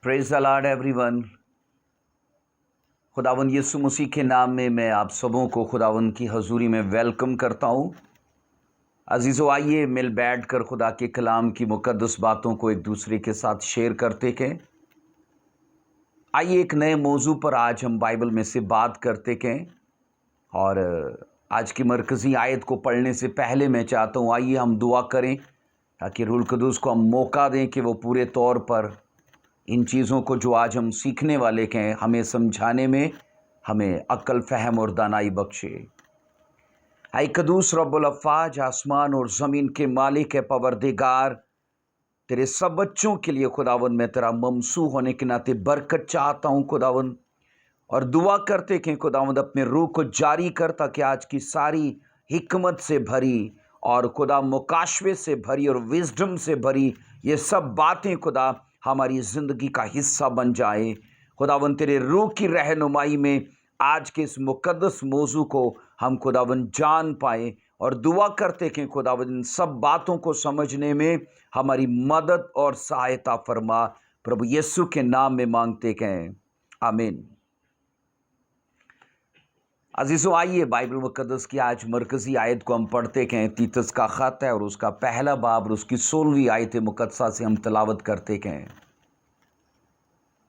Praise the Lord everyone. खुदावन यीशु मसीह के नाम में मैं आप सबों को खुदावन की हजूरी में वेलकम करता हूँ। अजीज़ो, आइए मिल बैठ कर खुदा के कलाम की मुकद्दस बातों को एक दूसरे के साथ शेयर करते के। आइए एक नए मौजू पर आज हम बाइबल में से बात करते के। और आज की मरकज़ी आयत को पढ़ने से पहले मैं चाहता हूँ आइए हम दुआ करें ताकि रूहुल कुद्दूस को हम मौका दें कि वो पूरे तौर पर इन चीज़ों को जो आज हम सीखने वाले के हैं हमें समझाने में हमें अक्ल, फहम और दानाई बख्शे। ऐ कदूस रब्बुल अफ़्फ़ाज, आसमान और ज़मीन के मालिक है परवरदिगार, तेरे सब बच्चों के लिए खुदावन मैं तेरा ममसू होने के नाते बरकत चाहता हूँ खुदावन, और दुआ करते कि खुदावंद अपने रूह को जारी कर ताकि आज की सारी हिकमत से भरी और खुदा मुकाशवे से भरी और विजडम से भरी ये सब बातें खुदा हमारी ज़िंदगी का हिस्सा बन जाए। खुदावन तेरे रूह की रहनुमाई में आज के इस मुकद्दस मौजू को हम खुदावन जान पाए, और दुआ करते कि खुदावन इन सब बातों को समझने में हमारी मदद और सहायता फरमा। प्रभु यीशु के नाम में मांगते हैं, आमीन। अजीज़ों, आइए बाइबल मुकद्दस की आज मरकज़ी आयत को हम पढ़ते हैं। तीतस का ख़त है और उसका पहला बाब और उसकी 16वीं आयत मुकद्दसा से हम तलावत करते हैं।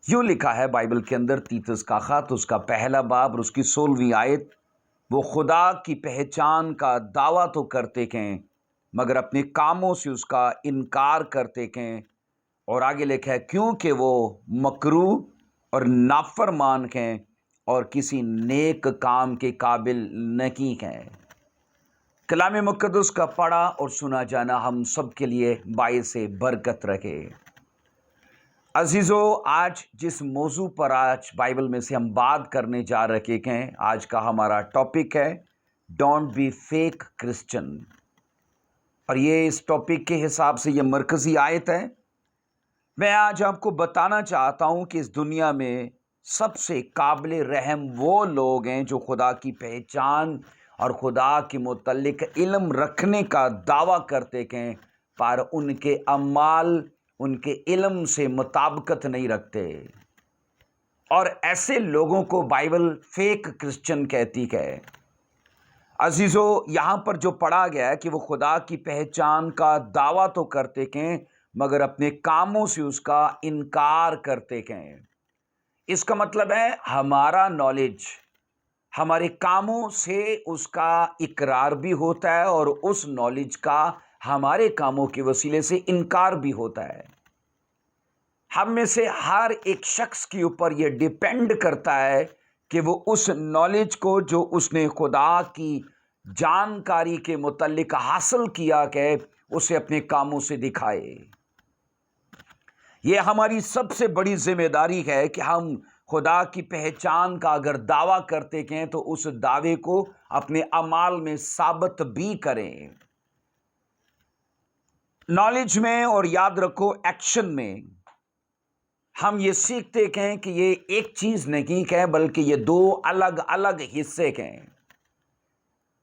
यूँ लिखा है बाइबल के अंदर, तीतस का ख़त उसका पहला बाब और उसकी 16वीं आयत, वो खुदा की पहचान का दावा तो करते हैं मगर अपने कामों से उसका इनकार करते हैं। और आगे लिखा है, क्योंकि वो मकरूह और नाफरमान हैं और किसी नेक काम के काबिल नहीं है। कलाम मुकद्दस का पढ़ा और सुना जाना हम सब के लिए बाइस बरकत रहे। अजीज़ों, आज जिस मौजू पर आज बाइबल में से हम बात करने जा रहे हैं, आज का हमारा टॉपिक है डोंट बी फेक क्रिश्चियन। और ये इस टॉपिक के हिसाब से ये मरकज़ी आयत है। मैं आज आपको बताना चाहता हूँ कि इस दुनिया में सबसे काबिल रहम वो लोग हैं जो खुदा की पहचान और खुदा के मुतल्लिक इल्म रखने का दावा करते हैं, पर उनके अमाल उनके इल्म से मुताबिकत नहीं रखते। और ऐसे लोगों को बाइबल फेक क्रिश्चियन कहती है। अजीज़ों, यहाँ पर जो पढ़ा गया है कि वो खुदा की पहचान का दावा तो करते हैं मगर अपने कामों से उसका इनकार करते हैं। इसका मतलब है हमारा नॉलेज हमारे कामों से उसका इकरार भी होता है और उस नॉलेज का हमारे कामों के वसीले से इनकार भी होता है। हम में से हर एक शख्स के ऊपर यह डिपेंड करता है कि वो उस नॉलेज को जो उसने खुदा की जानकारी के मुतल्लिक हासिल किया है उसे अपने कामों से दिखाए। यह हमारी सबसे बड़ी जिम्मेदारी है कि हम खुदा की पहचान का अगर दावा करते हैं तो उस दावे को अपने अमाल में साबित भी करें, नॉलेज में और याद रखो एक्शन में। हम ये सीखते हैं कि ये एक चीज नहीं है बल्कि ये दो अलग अलग हिस्से हैं।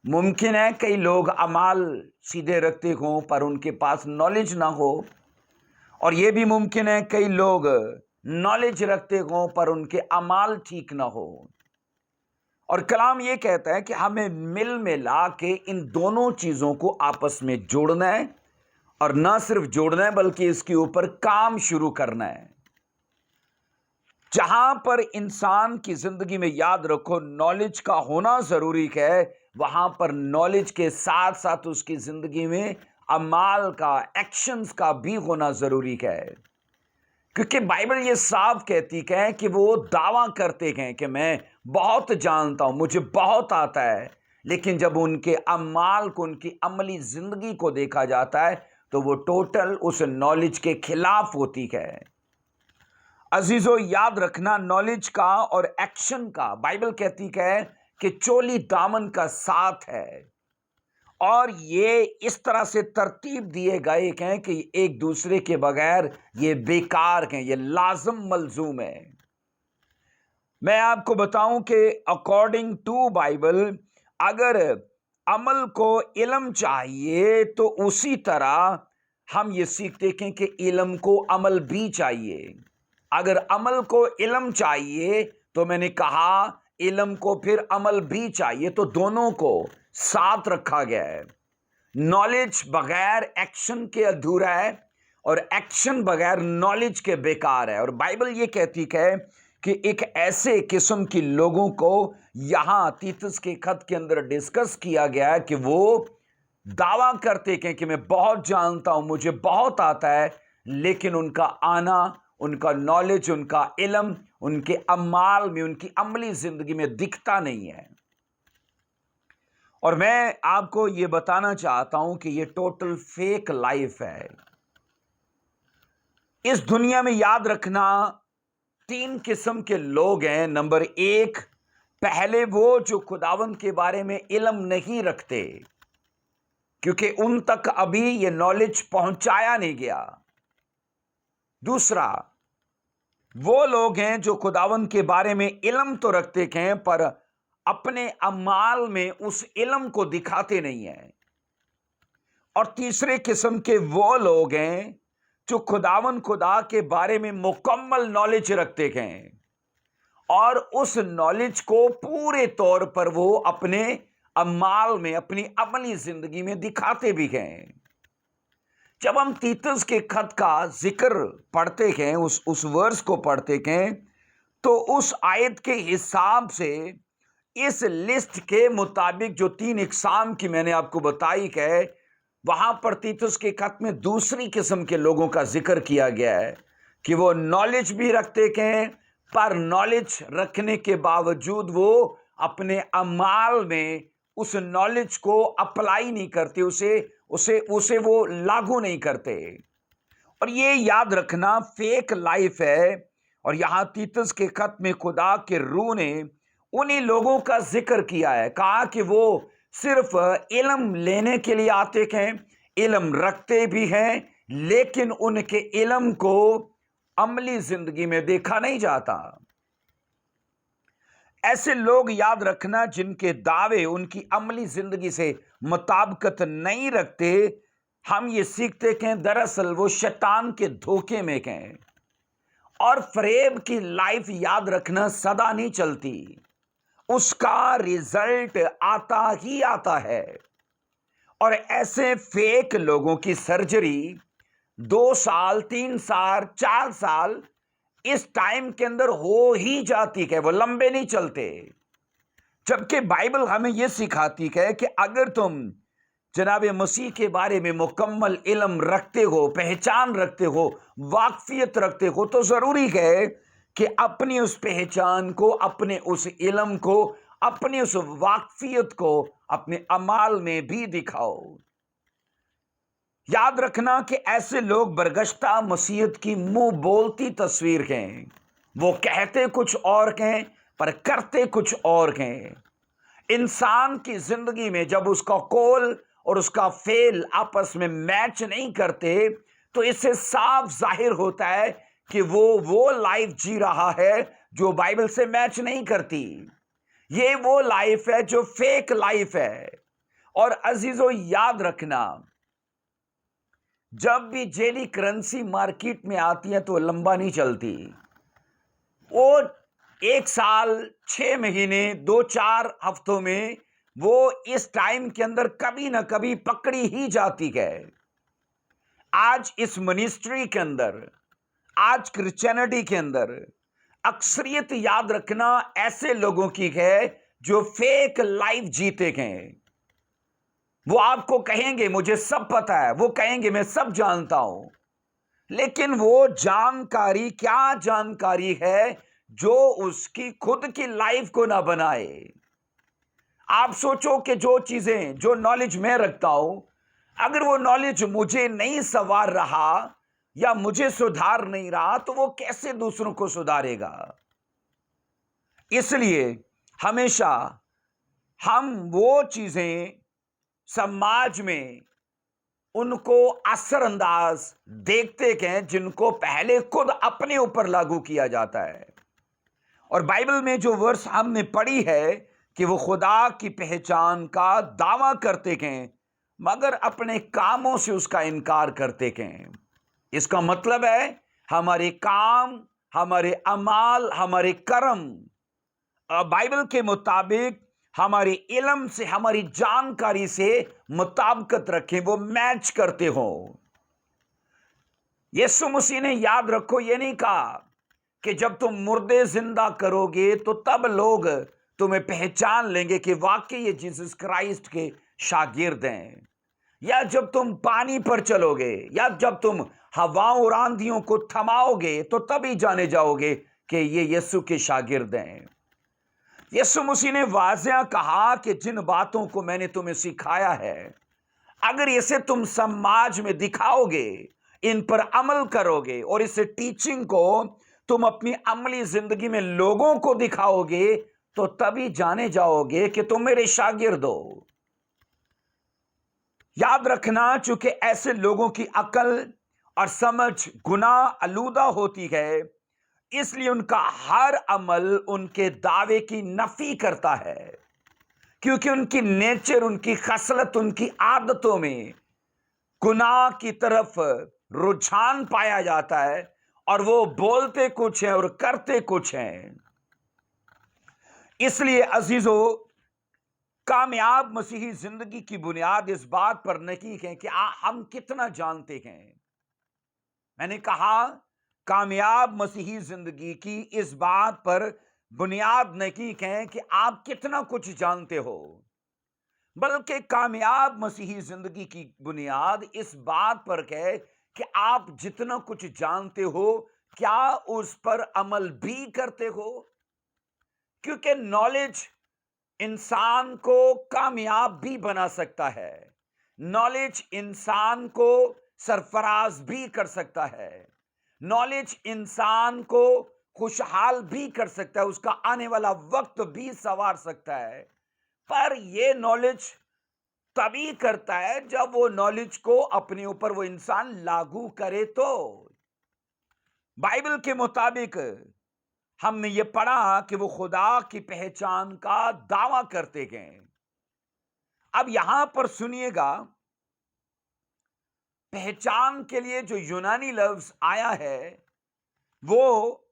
मुमकिन है कई लोग अमाल सीधे रखते हों पर उनके पास नॉलेज ना हो, और ये भी मुमकिन है कई लोग नॉलेज रखते हों पर उनके अमाल ठीक ना हो। और कलाम ये कहता है कि हमें मिल मिला के इन दोनों चीजों को आपस में जोड़ना है, और ना सिर्फ जोड़ना है बल्कि इसके ऊपर काम शुरू करना है। जहां पर इंसान की जिंदगी में याद रखो नॉलेज का होना जरूरी है, वहां पर नॉलेज के साथ साथ उसकी जिंदगी में अमाल का, एक्शंस का भी होना जरूरी है। क्योंकि बाइबल ये साफ कहती है कि वो दावा करते हैं कि मैं बहुत जानता हूं, मुझे बहुत आता है, लेकिन जब उनके अमाल को, उनकी अमली जिंदगी को देखा जाता है तो वो टोटल उस नॉलेज के खिलाफ होती है। अजीजों, याद रखना नॉलेज का और एक्शन का, बाइबल कहती है कि चोली दामन का साथ है, और ये इस तरह से तरतीब दिए गए हैं कि एक दूसरे के बगैर ये बेकार हैं, ये लाजम मलजूम है। मैं आपको बताऊं कि अकॉर्डिंग टू बाइबल अगर अमल को इल्म चाहिए तो उसी तरह हम ये सीखते हैं कि इल्म को अमल भी चाहिए। अगर अमल को इल्म चाहिए तो मैंने कहा इल्म को फिर अमल भी चाहिए, तो दोनों को साथ रखा गया है। नॉलेज बगैर एक्शन के अधूरा है और एक्शन बगैर नॉलेज के बेकार है। और बाइबल ये कहती है कि एक ऐसे किस्म की लोगों को यहां तीतुस के खत के अंदर डिस्कस किया गया है कि वो दावा करते हैं कि मैं बहुत जानता हूं, मुझे बहुत आता है, लेकिन उनका आना, उनका नॉलेज, उनका इल्म उनके अमाल में, उनकी अमली जिंदगी में दिखता नहीं है। और मैं आपको यह बताना चाहता हूं कि यह टोटल फेक लाइफ है। इस दुनिया में याद रखना 3 किस्म के लोग हैं। नंबर 1, पहले वो जो खुदावंद के बारे में इल्म नहीं रखते, क्योंकि उन तक अभी ये नॉलेज पहुंचाया नहीं गया। दूसरा, वो लोग हैं जो खुदावंद के बारे में इल्म तो रखते हैं पर अपने अमाल में उस इल्म को दिखाते नहीं हैं। और तीसरे किस्म के वो लोग हैं जो खुदा के बारे में मुकम्मल नॉलेज रखते हैं और उस नॉलेज को पूरे तौर पर वो अपने अमाल में, अपनी अमली जिंदगी में दिखाते भी हैं। जब हम तीतुस के खत का जिक्र पढ़ते हैं, उस वर्स को पढ़ते हैं, तो उस आयत के हिसाब से इस लिस्ट के मुताबिक जो 3 इकसाम की मैंने आपको बताई है, वहां पर तीतुस के खत में दूसरी किस्म के लोगों का जिक्र किया गया है कि वो नॉलेज भी रखते हैं, पर नॉलेज रखने के बावजूद वो अपने अमाल में उस नॉलेज को अप्लाई नहीं करते, उसे वो लागू नहीं करते। और ये याद रखना फेक लाइफ है। और यहां तीतुस के खत में खुदा के रूह ने उन्हीं लोगों का जिक्र किया है, कहा कि वो सिर्फ इल्म लेने के लिए आते हैं, इल्म रखते भी हैं, लेकिन उनके इल्म को अमली जिंदगी में देखा नहीं जाता। ऐसे लोग याद रखना जिनके दावे उनकी अमली जिंदगी से मुताबिकत नहीं रखते, हम ये सीखते हैं दरअसल वो शैतान के धोखे में हैं। और फरेब की लाइफ याद रखना सदा नहीं चलती, उसका रिजल्ट आता ही आता है। और ऐसे फेक लोगों की सर्जरी 2 साल, 3 साल, 4 साल इस टाइम के अंदर हो ही जाती है, वो लंबे नहीं चलते। जबकि बाइबल हमें यह सिखाती है कि अगर तुम जनाब मसीह के बारे में मुकम्मल इल्म रखते हो, पहचान रखते हो, वाकफियत रखते हो, तो जरूरी है कि अपनी उस पहचान को, अपने उस इल्म को, अपनी उस वाकफियत को अपने अमाल में भी दिखाओ। याद रखना कि ऐसे लोग बरगश्ता मसीहत की मुंह बोलती तस्वीर हैं। वो कहते कुछ और हैं पर करते कुछ और हैं। इंसान की जिंदगी में जब उसका कौल और उसका फेल आपस में मैच नहीं करते, तो इससे साफ जाहिर होता है कि वो लाइफ जी रहा है जो बाइबल से मैच नहीं करती। ये वो लाइफ है जो फेक लाइफ है। और अजीजों, याद रखना, जब भी जेली करेंसी मार्केट में आती है तो लंबा नहीं चलती। वो 1 साल, 6 महीने, 2-4 हफ्तों में वो इस टाइम के अंदर कभी ना कभी पकड़ी ही जाती है। आज इस मिनिस्ट्री के अंदर, आज क्रिश्चियनिटी के अंदर अक्सरियत याद रखना ऐसे लोगों की है जो फेक लाइफ जीते हैं। वो आपको कहेंगे मुझे सब पता है, वो कहेंगे मैं सब जानता हूं, लेकिन वो जानकारी क्या जानकारी है जो उसकी खुद की लाइफ को ना बनाए। आप सोचो कि जो चीजें, जो नॉलेज मैं रखता हूं, अगर वो नॉलेज मुझे नहीं संवार रहा या मुझे सुधार नहीं रहा, तो वो कैसे दूसरों को सुधारेगा। इसलिए हमेशा हम वो चीजें समाज में उनको असरअंदाज देखते हैं जिनको पहले खुद अपने ऊपर लागू किया जाता है। और बाइबल में जो वर्स हमने पढ़ी है कि वो खुदा की पहचान का दावा करते हैं मगर अपने कामों से उसका इनकार करते हैं। इसका मतलब है हमारे काम, हमारे अमाल, हमारे कर्म बाइबल के मुताबिक हमारे इल्म से, हमारी जानकारी से मुताबिकत रखें, वो मैच करते हो। यीशु मसीह ने, याद रखो, ये नहीं कहा कि जब तुम मुर्दे जिंदा करोगे तो तब लोग तुम्हें पहचान लेंगे कि वाकई ये जीसस क्राइस्ट के शागिर्द हैं, या जब तुम पानी पर चलोगे, या जब तुम हवाओं और आंधियों को थमाओगे तो तभी जाने जाओगे कि ये यीशु के शागिर्द हैं। यीशु मसीह ने वाज़िया कहा कि जिन बातों को मैंने तुम्हें सिखाया है, अगर इसे तुम समाज में दिखाओगे, इन पर अमल करोगे और इस टीचिंग को तुम अपनी अमली जिंदगी में लोगों को दिखाओगे, तो तभी जाने जाओगे कि तुम मेरे शागिर्द हो। याद रखना, चूंकि ऐसे लोगों की अकल और समझ गुनाह आलूदा होती है, इसलिए उनका हर अमल उनके दावे की नफी करता है, क्योंकि उनकी नेचर, उनकी खसलत, उनकी आदतों में गुनाह की तरफ रुझान पाया जाता है, और वो बोलते कुछ हैं और करते कुछ हैं। इसलिए अजीजों, कामयाब मसीही जिंदगी की बुनियाद इस बात पर नहीं है कि हम कितना जानते हैं। मैंने कहा, कामयाब मसीही जिंदगी की इस बात पर बुनियाद नहीं है कि आप कितना कुछ जानते हो, बल्कि कामयाब मसीही जिंदगी की बुनियाद इस बात पर है कि आप जितना कुछ जानते हो, क्या उस पर अमल भी करते हो। क्योंकि नॉलेज इंसान को कामयाब भी बना सकता है, नॉलेज इंसान को सरफराज भी कर सकता है, नॉलेज इंसान को खुशहाल भी कर सकता है, उसका आने वाला वक्त भी संवार सकता है। पर यह नॉलेज तभी करता है जब वो नॉलेज को अपने ऊपर वो इंसान लागू करे। तो बाइबल के मुताबिक हमने ये पढ़ा कि वो खुदा की पहचान का दावा करते गए। अब यहां पर सुनिएगा, पहचान के लिए जो यूनानी लफ्ज आया है वो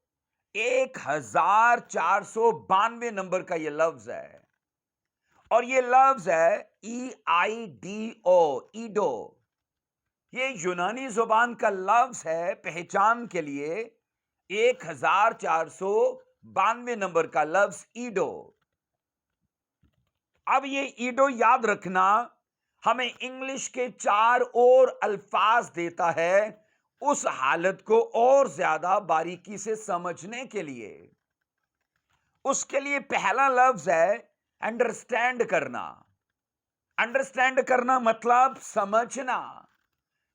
1492 नंबर का ये लफ्ज है, और ये लफ्ज है EIDO, ईडो। ये यूनानी जुबान का लफ्ज है पहचान के लिए, 1492 नंबर का लफ्ज ईडो। अब ये ईडो, याद रखना, हमें इंग्लिश के 4 और अल्फाज देता है उस हालत को और ज्यादा बारीकी से समझने के लिए। उसके लिए पहला लफ्ज है अंडरस्टैंड करना। अंडरस्टैंड करना मतलब समझना,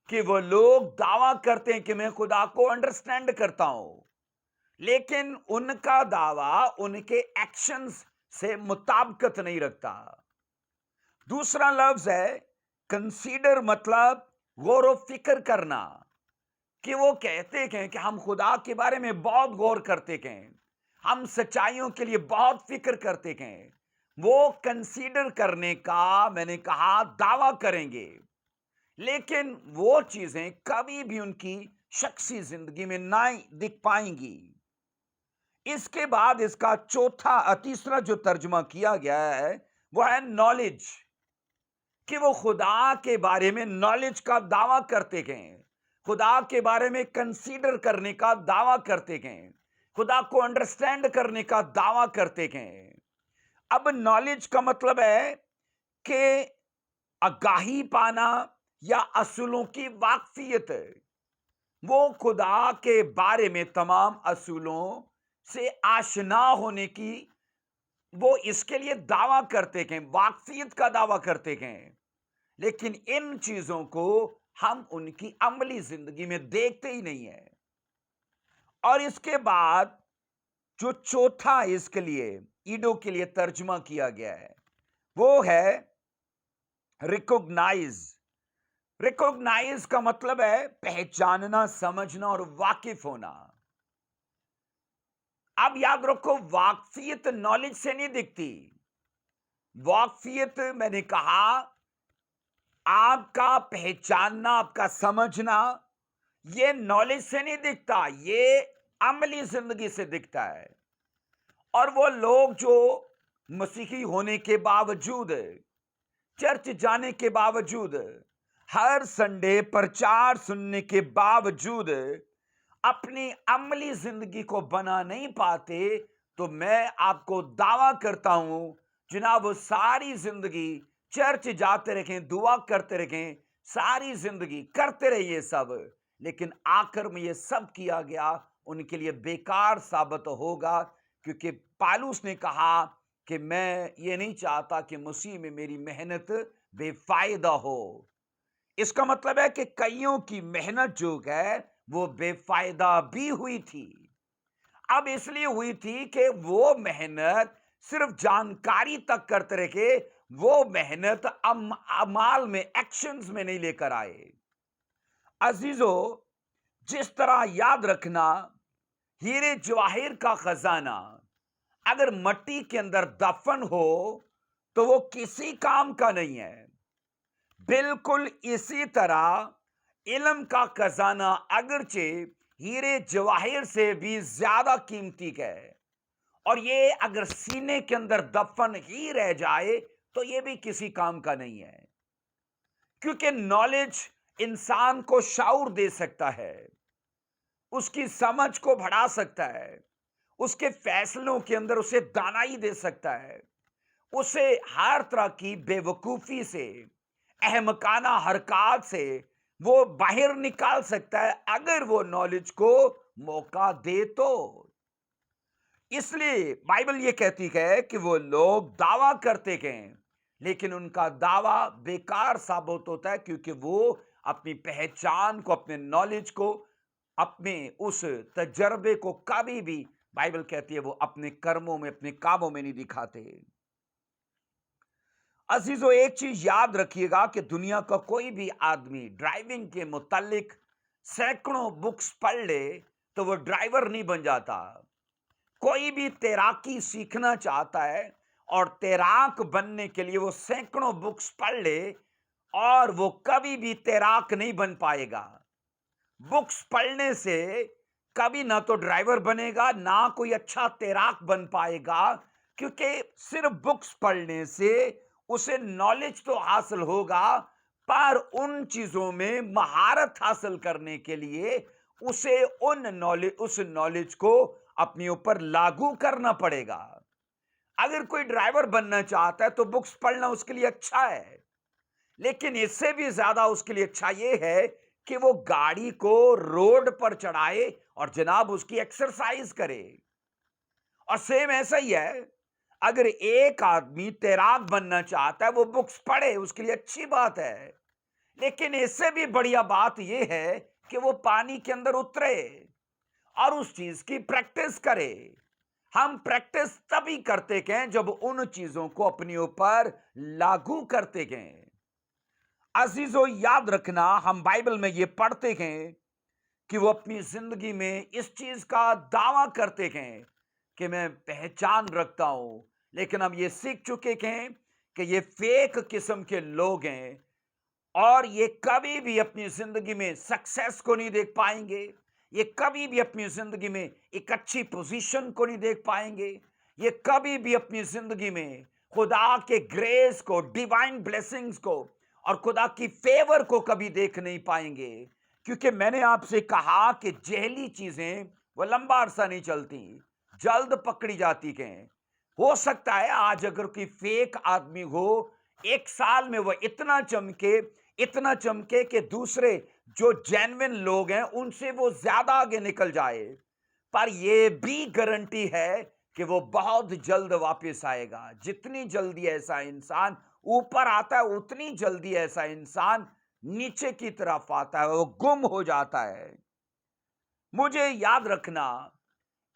कि वो लोग दावा करते हैं कि मैं खुदा को अंडरस्टैंड करता हूं, लेकिन उनका दावा उनके एक्शंस से मुताबिकत नहीं रखता। दूसरा लफ्ज है कंसीडर, मतलब गौर व फिक्र करना, कि वो कहते हैं कि हम खुदा के बारे में बहुत गौर करते हैं, हम सच्चाइयों के लिए बहुत फिक्र करते हैं। वो कंसीडर करने का, मैंने कहा, दावा करेंगे, लेकिन वो चीजें कभी भी उनकी शख्सी जिंदगी में नहीं दिख पाएंगी। इसके बाद इसका तीसरा जो तर्जुमा किया गया है वो है नॉलेज, कि वो खुदा के बारे में नॉलेज का दावा करते हैं, खुदा के बारे में कंसीडर करने का दावा करते हैं, खुदा को अंडरस्टैंड करने का दावा करते हैं। अब नॉलेज का मतलब है कि आगाही पाना या असूलों की वाकफियत। वो खुदा के बारे में तमाम असूलों से आशना होने की वो इसके लिए दावा करते हैं, वाकफियत का दावा करते हैं, लेकिन इन चीजों को हम उनकी अमली जिंदगी में देखते ही नहीं है। और इसके बाद जो चौथा इसके लिए, ईडो के लिए तर्जुमा किया गया है, वो है रिकॉग्नाइज। रिकॉग्नाइज का मतलब है पहचानना, समझना और वाकिफ होना। अब याद रखो, वाकफियत नॉलेज से नहीं दिखती। वाकफियत, मैंने कहा, आपका पहचानना, आपका समझना, ये नॉलेज से नहीं दिखता, ये अमली जिंदगी से दिखता है। और वो लोग जो मसीही होने के बावजूद, चर्च जाने के बावजूद, हर संडे प्रचार सुनने के बावजूद अपनी अमली जिंदगी को बना नहीं पाते, तो मैं आपको दावा करता हूं, जनाब, वो सारी जिंदगी चर्च जाते रहें, दुआ करते रहें, सारी जिंदगी करते रहे ये सब, लेकिन आखिर में ये सब किया गया उनके लिए बेकार साबित होगा। क्योंकि पालूस ने कहा कि मैं ये नहीं चाहता कि मसीह में मेरी मेहनत बेफायदा हो। इसका मतलब है कि कईयों की मेहनत जो है वो बेफायदा भी हुई थी। अब इसलिए हुई थी कि वो मेहनत सिर्फ जानकारी तक करते रहे, वो मेहनत अमाल में, एक्शंस में नहीं लेकर आए। अजीजों, जिस तरह याद रखना, हीरे जवाहिर का खजाना अगर मट्टी के अंदर दफन हो तो वो किसी काम का नहीं है। बिल्कुल इसी तरह इल्म का खजाना अगरचे हीरे जवाहिर से भी ज्यादा कीमती है, और ये अगर सीने के अंदर दफन ही रह जाए तो ये भी किसी काम का नहीं है। क्योंकि नॉलेज इंसान को शाऊर दे सकता है, उसकी समझ को बढ़ा सकता है, उसके फैसलों के अंदर उसे दानाई दे सकता है, उसे हर तरह की बेवकूफी से, अहमकाना हरकत से वो बाहर निकाल सकता है, अगर वो नॉलेज को मौका दे तो। इसलिए बाइबल ये कहती है कि वो लोग दावा करते हैं, लेकिन उनका दावा बेकार साबित होता है, क्योंकि वो अपनी पहचान को, अपने नॉलेज को, अपने उस तजर्बे को कभी भी, बाइबल कहती है, वो अपने कर्मों में, अपने कामों में नहीं दिखाते। अजीजों, एक चीज याद रखिएगा कि दुनिया का कोई भी आदमी ड्राइविंग के मुतालिक सैकड़ों बुक्स पढ़ ले तो वो ड्राइवर नहीं बन जाता। कोई भी तैराकी सीखना चाहता है और तैराक बनने के लिए वो सैकड़ों बुक्स पढ़ ले, और वो कभी भी तैराक नहीं बन पाएगा। बुक्स पढ़ने से कभी ना तो ड्राइवर बनेगा, ना कोई अच्छा तैराक बन पाएगा, क्योंकि सिर्फ बुक्स पढ़ने से उसे नॉलेज तो हासिल होगा, पर उन चीजों में महारत हासिल करने के लिए उसे उस नॉलेज को अपने ऊपर लागू करना पड़ेगा। अगर कोई ड्राइवर बनना चाहता है तो बुक्स पढ़ना उसके लिए अच्छा है, लेकिन इससे भी ज्यादा उसके लिए अच्छा यह है कि वो गाड़ी को रोड पर चढ़ाए और जनाब उसकी एक्सरसाइज करे। और सेम ऐसा ही है, अगर एक आदमी तैराक बनना चाहता है, वो बुक्स पढ़े, उसके लिए अच्छी बात है, लेकिन इससे भी बढ़िया बात यह है कि वो पानी के अंदर उतरे और उस चीज की प्रैक्टिस करे। हम प्रैक्टिस तभी करते हैं जब उन चीजों को अपने ऊपर लागू करते हैं। अजीजों, याद रखना, हम बाइबल में ये पढ़ते हैं कि वो अपनी जिंदगी में इस चीज का दावा करते हैं कि मैं पहचान रखता हूं, लेकिन हम ये सीख चुके हैं कि ये फेक किस्म के लोग हैं, और ये कभी भी अपनी जिंदगी में सक्सेस को नहीं देख पाएंगे, ये कभी भी अपनी जिंदगी में एक अच्छी पोजीशन को नहीं देख पाएंगे, ये कभी भी अपनी जिंदगी में खुदा के ग्रेस को, डिवाइन ब्लेसिंग्स को और खुदा की फेवर को कभी देख नहीं पाएंगे। क्योंकि मैंने आपसे कहा कि जहली चीजें वो लंबा अरसा नहीं चलती, जल्द पकड़ी जाती हैं। हो सकता है आज अगर कोई फेक आदमी हो, एक साल में वो इतना चमके कि दूसरे जो जेन्युइन लोग हैं उनसे वो ज्यादा आगे निकल जाए, पर ये भी गारंटी है कि वो बहुत जल्द वापस आएगा। जितनी जल्दी ऐसा इंसान ऊपर आता है, उतनी जल्दी ऐसा इंसान नीचे की तरफ आता है, वो गुम हो जाता है। मुझे याद रखना,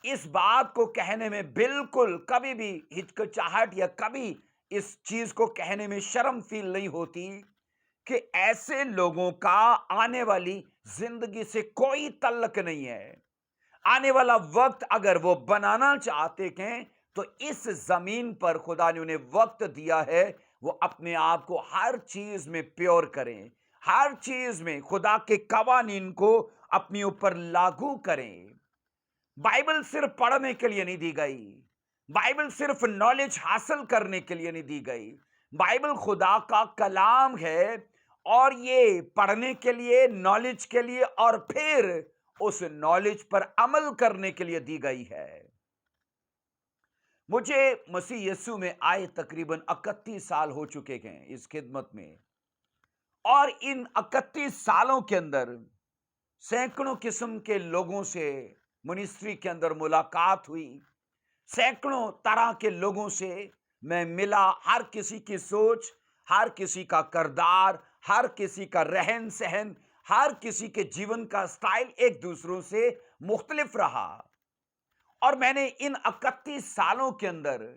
इस बात को कहने में बिल्कुल कभी भी हिचकिचाहट या कभी इस चीज को कहने में शर्म फील नहीं होती कि ऐसे लोगों का आने वाली जिंदगी से कोई तल्लक नहीं है। आने वाला वक्त अगर वो बनाना चाहते हैं तो इस जमीन पर खुदा ने उन्हें वक्त दिया है, वो अपने आप को हर चीज में प्योर करें, हर चीज में खुदा के कवानीन को अपने ऊपर लागू करें। बाइबल सिर्फ पढ़ने के लिए नहीं दी गई, बाइबल सिर्फ नॉलेज हासिल करने के लिए नहीं दी गई। बाइबल खुदा का कलाम है, और ये पढ़ने के लिए, नॉलेज के लिए, और फिर उस नॉलेज पर अमल करने के लिए दी गई है। मुझे मसीह यीशु में आए तकरीबन 31 साल हो चुके हैं इस खिदमत में, और इन 31 सालों के अंदर सैकड़ों किस्म के लोगों से मिनिस्ट्री के अंदर मुलाकात हुई। सैकड़ों तरह के लोगों से मैं मिला। हर किसी की सोच, हर किसी का किरदार, हर किसी का रहन सहन, हर किसी के जीवन का स्टाइल एक दूसरों से मुख्तलिफ रहा। और मैंने इन 31 सालों के अंदर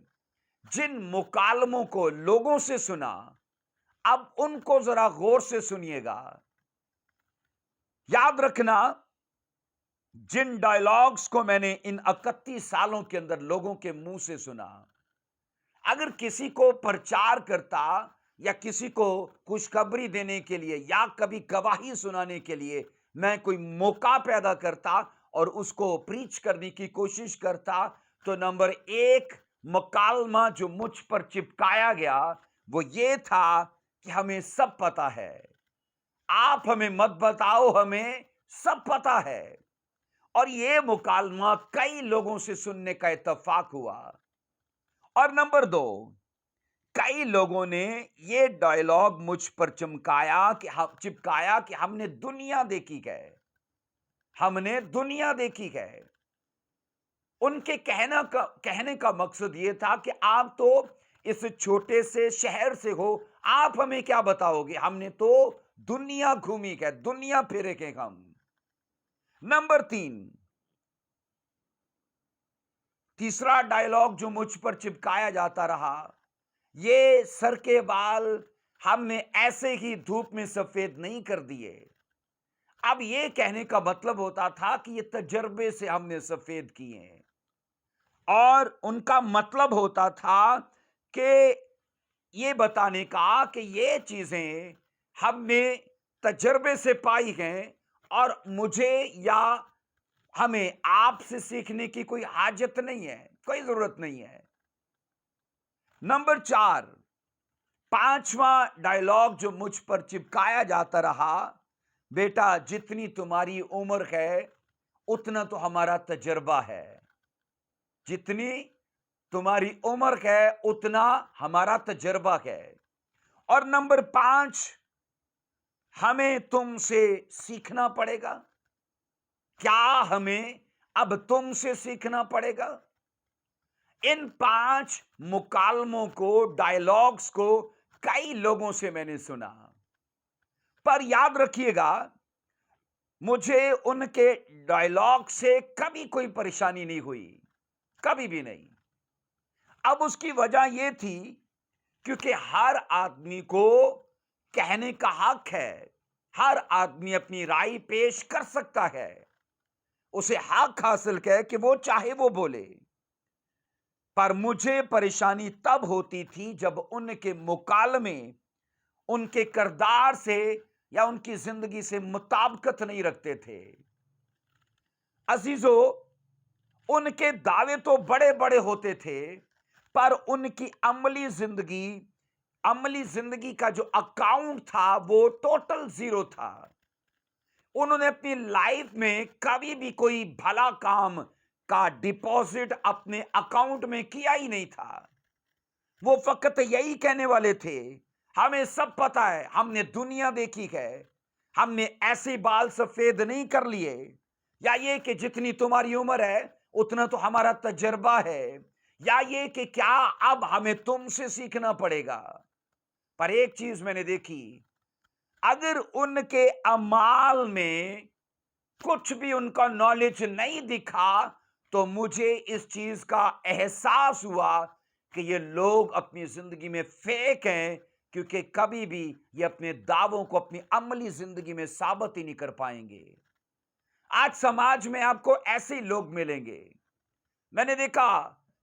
जिन मुकालमों को लोगों से सुना, अब उनको जरा गौर से सुनिएगा। याद रखना, जिन डायलॉग्स को मैंने इन 31 सालों के अंदर लोगों के मुंह से सुना, अगर किसी को प्रचार करता या किसी को खुशखबरी देने के लिए या कभी गवाही सुनाने के लिए मैं कोई मौका पैदा करता और उसको प्रीच करने की कोशिश करता, तो नंबर 1 मुकालमा जो मुझ पर चिपकाया गया वो ये था कि हमें सब पता है, आप हमें मत बताओ, हमें सब पता है। और ये मुकालमा कई लोगों से सुनने का इत्तेफाक हुआ। और नंबर 2, कई लोगों ने ये डायलॉग मुझ पर चिपकाया कि हमने दुनिया देखी है, हमने दुनिया देखी है। उनके कहने का मकसद ये था कि आप तो इस छोटे से शहर से हो, आप हमें क्या बताओगे, हमने तो दुनिया घूमी है, दुनिया फिरे के हम। नंबर 3, तीसरा डायलॉग जो मुझ पर चिपकाया जाता रहा, ये सर के बाल हमने ऐसे ही धूप में सफेद नहीं कर दिए। अब ये कहने का मतलब होता था कि ये तजर्बे से हमने सफेद किए, और उनका मतलब होता था कि ये बताने का कि ये चीजें हमने तजर्बे से पाई हैं, और मुझे या हमें आपसे सीखने की कोई हाजत नहीं है, कोई जरूरत नहीं है। नंबर 4, 5वां डायलॉग जो मुझ पर चिपकाया जाता रहा, बेटा जितनी तुम्हारी उम्र है उतना तो हमारा तजर्बा है, जितनी तुम्हारी उम्र है उतना हमारा तजर्बा है। और नंबर 5, हमें तुमसे सीखना पड़ेगा। क्या हमें अब तुमसे सीखना पड़ेगा? इन 5 मुकालमों को, डायलॉग्स को कई लोगों से मैंने सुना, पर याद रखिएगा, मुझे उनके डायलॉग से कभी कोई परेशानी नहीं हुई, कभी भी नहीं। अब उसकी वजह यह थी क्योंकि हर आदमी को कहने का हक है, हर आदमी अपनी राय पेश कर सकता है, उसे हक हासिल है कि वो चाहे वो बोले। पर मुझे परेशानी तब होती थी जब उनके मुकालमे उनके किरदार से या उनकी जिंदगी से मुताबिकत नहीं रखते थे। अजीजों, उनके दावे तो बड़े बड़े होते थे, पर उनकी अमली जिंदगी का जो अकाउंट था वो टोटल जीरो था। उन्होंने अपनी लाइफ में कभी भी कोई भला काम का डिपॉजिट अपने अकाउंट में किया ही नहीं था। वो फकत यही कहने वाले थे, हमें सब पता है, हमने दुनिया देखी है, हमने ऐसे बाल सफेद नहीं कर लिए, या ये कि जितनी तुम्हारी उम्र है उतना तो हमारा तजर्बा है, या ये कि क्या अब हमें तुमसे सीखना पड़ेगा। पर एक चीज मैंने देखी, अगर उनके अमाल में कुछ भी उनका नॉलेज नहीं दिखा, तो मुझे इस चीज का एहसास हुआ कि ये लोग अपनी जिंदगी में फेक हैं, क्योंकि कभी भी ये अपने दावों को अपनी अमली जिंदगी में साबित ही नहीं कर पाएंगे। आज समाज में आपको ऐसे ही लोग मिलेंगे। मैंने देखा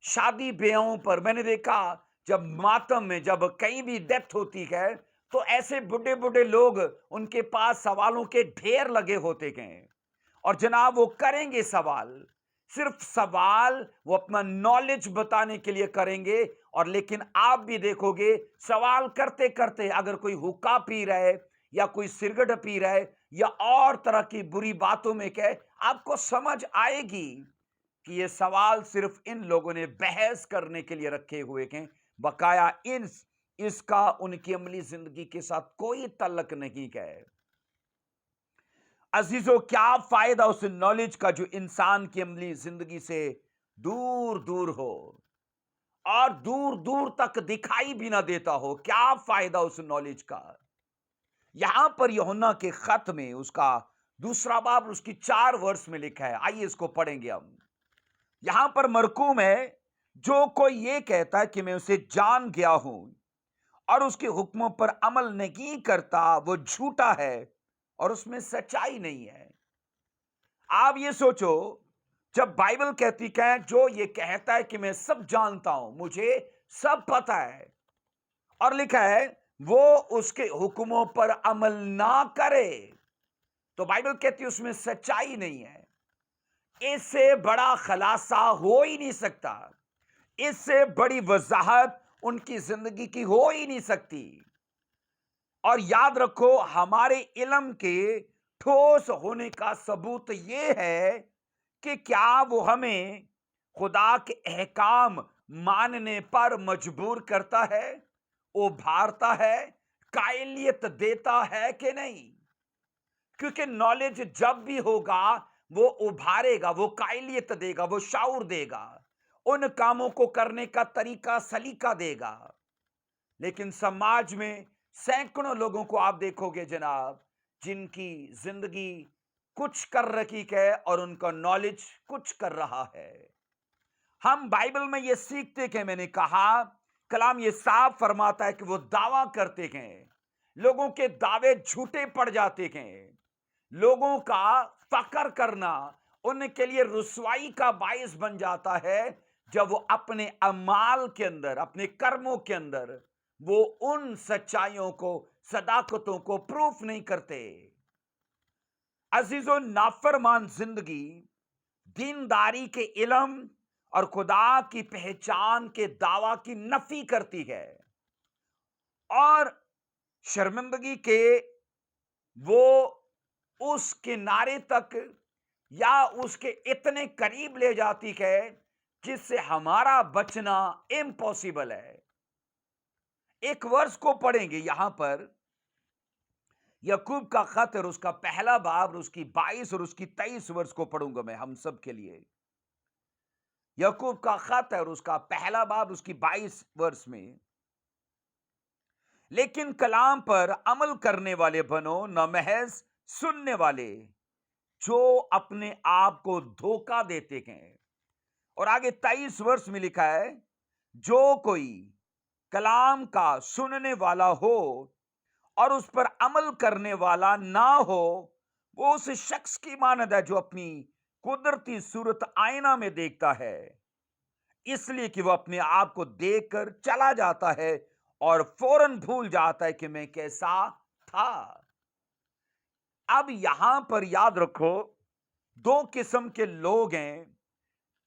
शादी ब्याहों पर, मैंने देखा जब मातम में, जब कहीं भी डेथ होती है, तो ऐसे बुढ़े बुढ़े लोग, उनके पास सवालों के ढेर लगे होते हैं, और जनाब वो करेंगे सवाल صرف سوال وہ اپنا نالج بتانے کے لیے کریں گے، اور لیکن آپ بھی دیکھو گے سوال کرتے کرتے اگر کوئی حقہ پی رہا ہے یا کوئی سگریٹ پی رہا ہے یا اور طرح کی بری باتوں میں کہے، آپ کو سمجھ آئے گی کہ یہ سوال صرف ان لوگوں نے بحث کرنے کے لیے رکھے ہوئے ہیں، بقایا اس کا ان کی عملی زندگی کے ساتھ کوئی تعلق نہیں ہے۔ عزیزو، کیا فائدہ اس نالج کا جو انسان کی عملی زندگی سے دور دور ہو اور دور دور تک دکھائی بھی نہ دیتا ہو؟ کیا فائدہ اس نالج کا؟ یہاں پر یوحنا کے خط میں اس کا 2 باب اس کی 4 ورس میں لکھا ہے، آئیے اس کو پڑھیں گے ہم۔ یہاں پر مرقوم ہے، جو کوئی یہ کہتا ہے کہ میں اسے جان گیا ہوں اور اس کے حکموں پر عمل نہیں کرتا، وہ جھوٹا ہے اور اس میں سچائی نہیں ہے۔ آپ یہ سوچو، جب بائبل کہتی کہ جو یہ کہتا ہے کہ میں سب جانتا ہوں، مجھے سب پتا ہے، اور لکھا ہے وہ اس کے حکموں پر عمل نہ کرے، تو بائبل کہتی ہے اس میں سچائی نہیں ہے۔ اس سے بڑا خلاصہ ہو ہی نہیں سکتا، اس سے بڑی وضاحت ان کی زندگی کی ہو ہی نہیں سکتی۔ اور یاد رکھو، ہمارے علم کے ٹھوس ہونے کا ثبوت یہ ہے کہ کیا وہ ہمیں خدا کے احکام ماننے پر مجبور کرتا ہے، ابھارتا ہے، قائلیت دیتا ہے کہ نہیں؟ کیونکہ نالج جب بھی ہوگا وہ ابھارے گا، وہ قائلیت دے گا، وہ شعور دے گا، ان کاموں کو کرنے کا طریقہ سلیقہ دے گا۔ لیکن سماج میں سینکڑوں لوگوں کو آپ دیکھو گے جناب، جن کی زندگی کچھ کر رکھی ہے اور ان کا نالج کچھ کر رہا ہے۔ ہم بائبل میں یہ سیکھتے کہ میں نے کہا کلام یہ صاف فرماتا ہے کہ وہ دعویٰ کرتے ہیں، لوگوں کے دعوے جھوٹے پڑ جاتے ہیں، لوگوں کا فخر کرنا ان کے لیے رسوائی کا باعث بن جاتا ہے جب وہ اپنے اعمال کے اندر، اپنے کرموں کے اندر وہ ان سچائیوں کو، صداقتوں کو پروف نہیں کرتے۔ عزیزو، نافرمان زندگی دینداری کے علم اور خدا کی پہچان کے دعویٰ کی نفی کرتی ہے، اور شرمندگی کے وہ اس کنارے تک یا اس کے اتنے قریب لے جاتی ہے جس سے ہمارا بچنا امپاسبل ہے۔ ایک ورس کو پڑھیں گے یہاں پر، یعقوب کا خط اور اس کا 1 باب اور اس کی 22 اور اس کی 23 ورس کو پڑھوں گا میں ہم سب کے لیے۔ یعقوب کا خط ہے اور اس کا 1 باب اس کی 22 ورس میں، لیکن کلام پر عمل کرنے والے بنو، نہ محض سننے والے جو اپنے آپ کو دھوکہ دیتے ہیں۔ اور آگے 23 ورس میں لکھا ہے، جو کوئی کلام کا سننے والا ہو اور اس پر عمل کرنے والا نہ ہو، وہ اس شخص کی مانند ہے جو اپنی قدرتی صورت آئینہ میں دیکھتا ہے، اس لیے کہ وہ اپنے آپ کو دیکھ کر چلا جاتا ہے اور فوراً بھول جاتا ہے کہ میں کیسا تھا۔ اب یہاں پر یاد رکھو، 2 قسم کے لوگ ہیں۔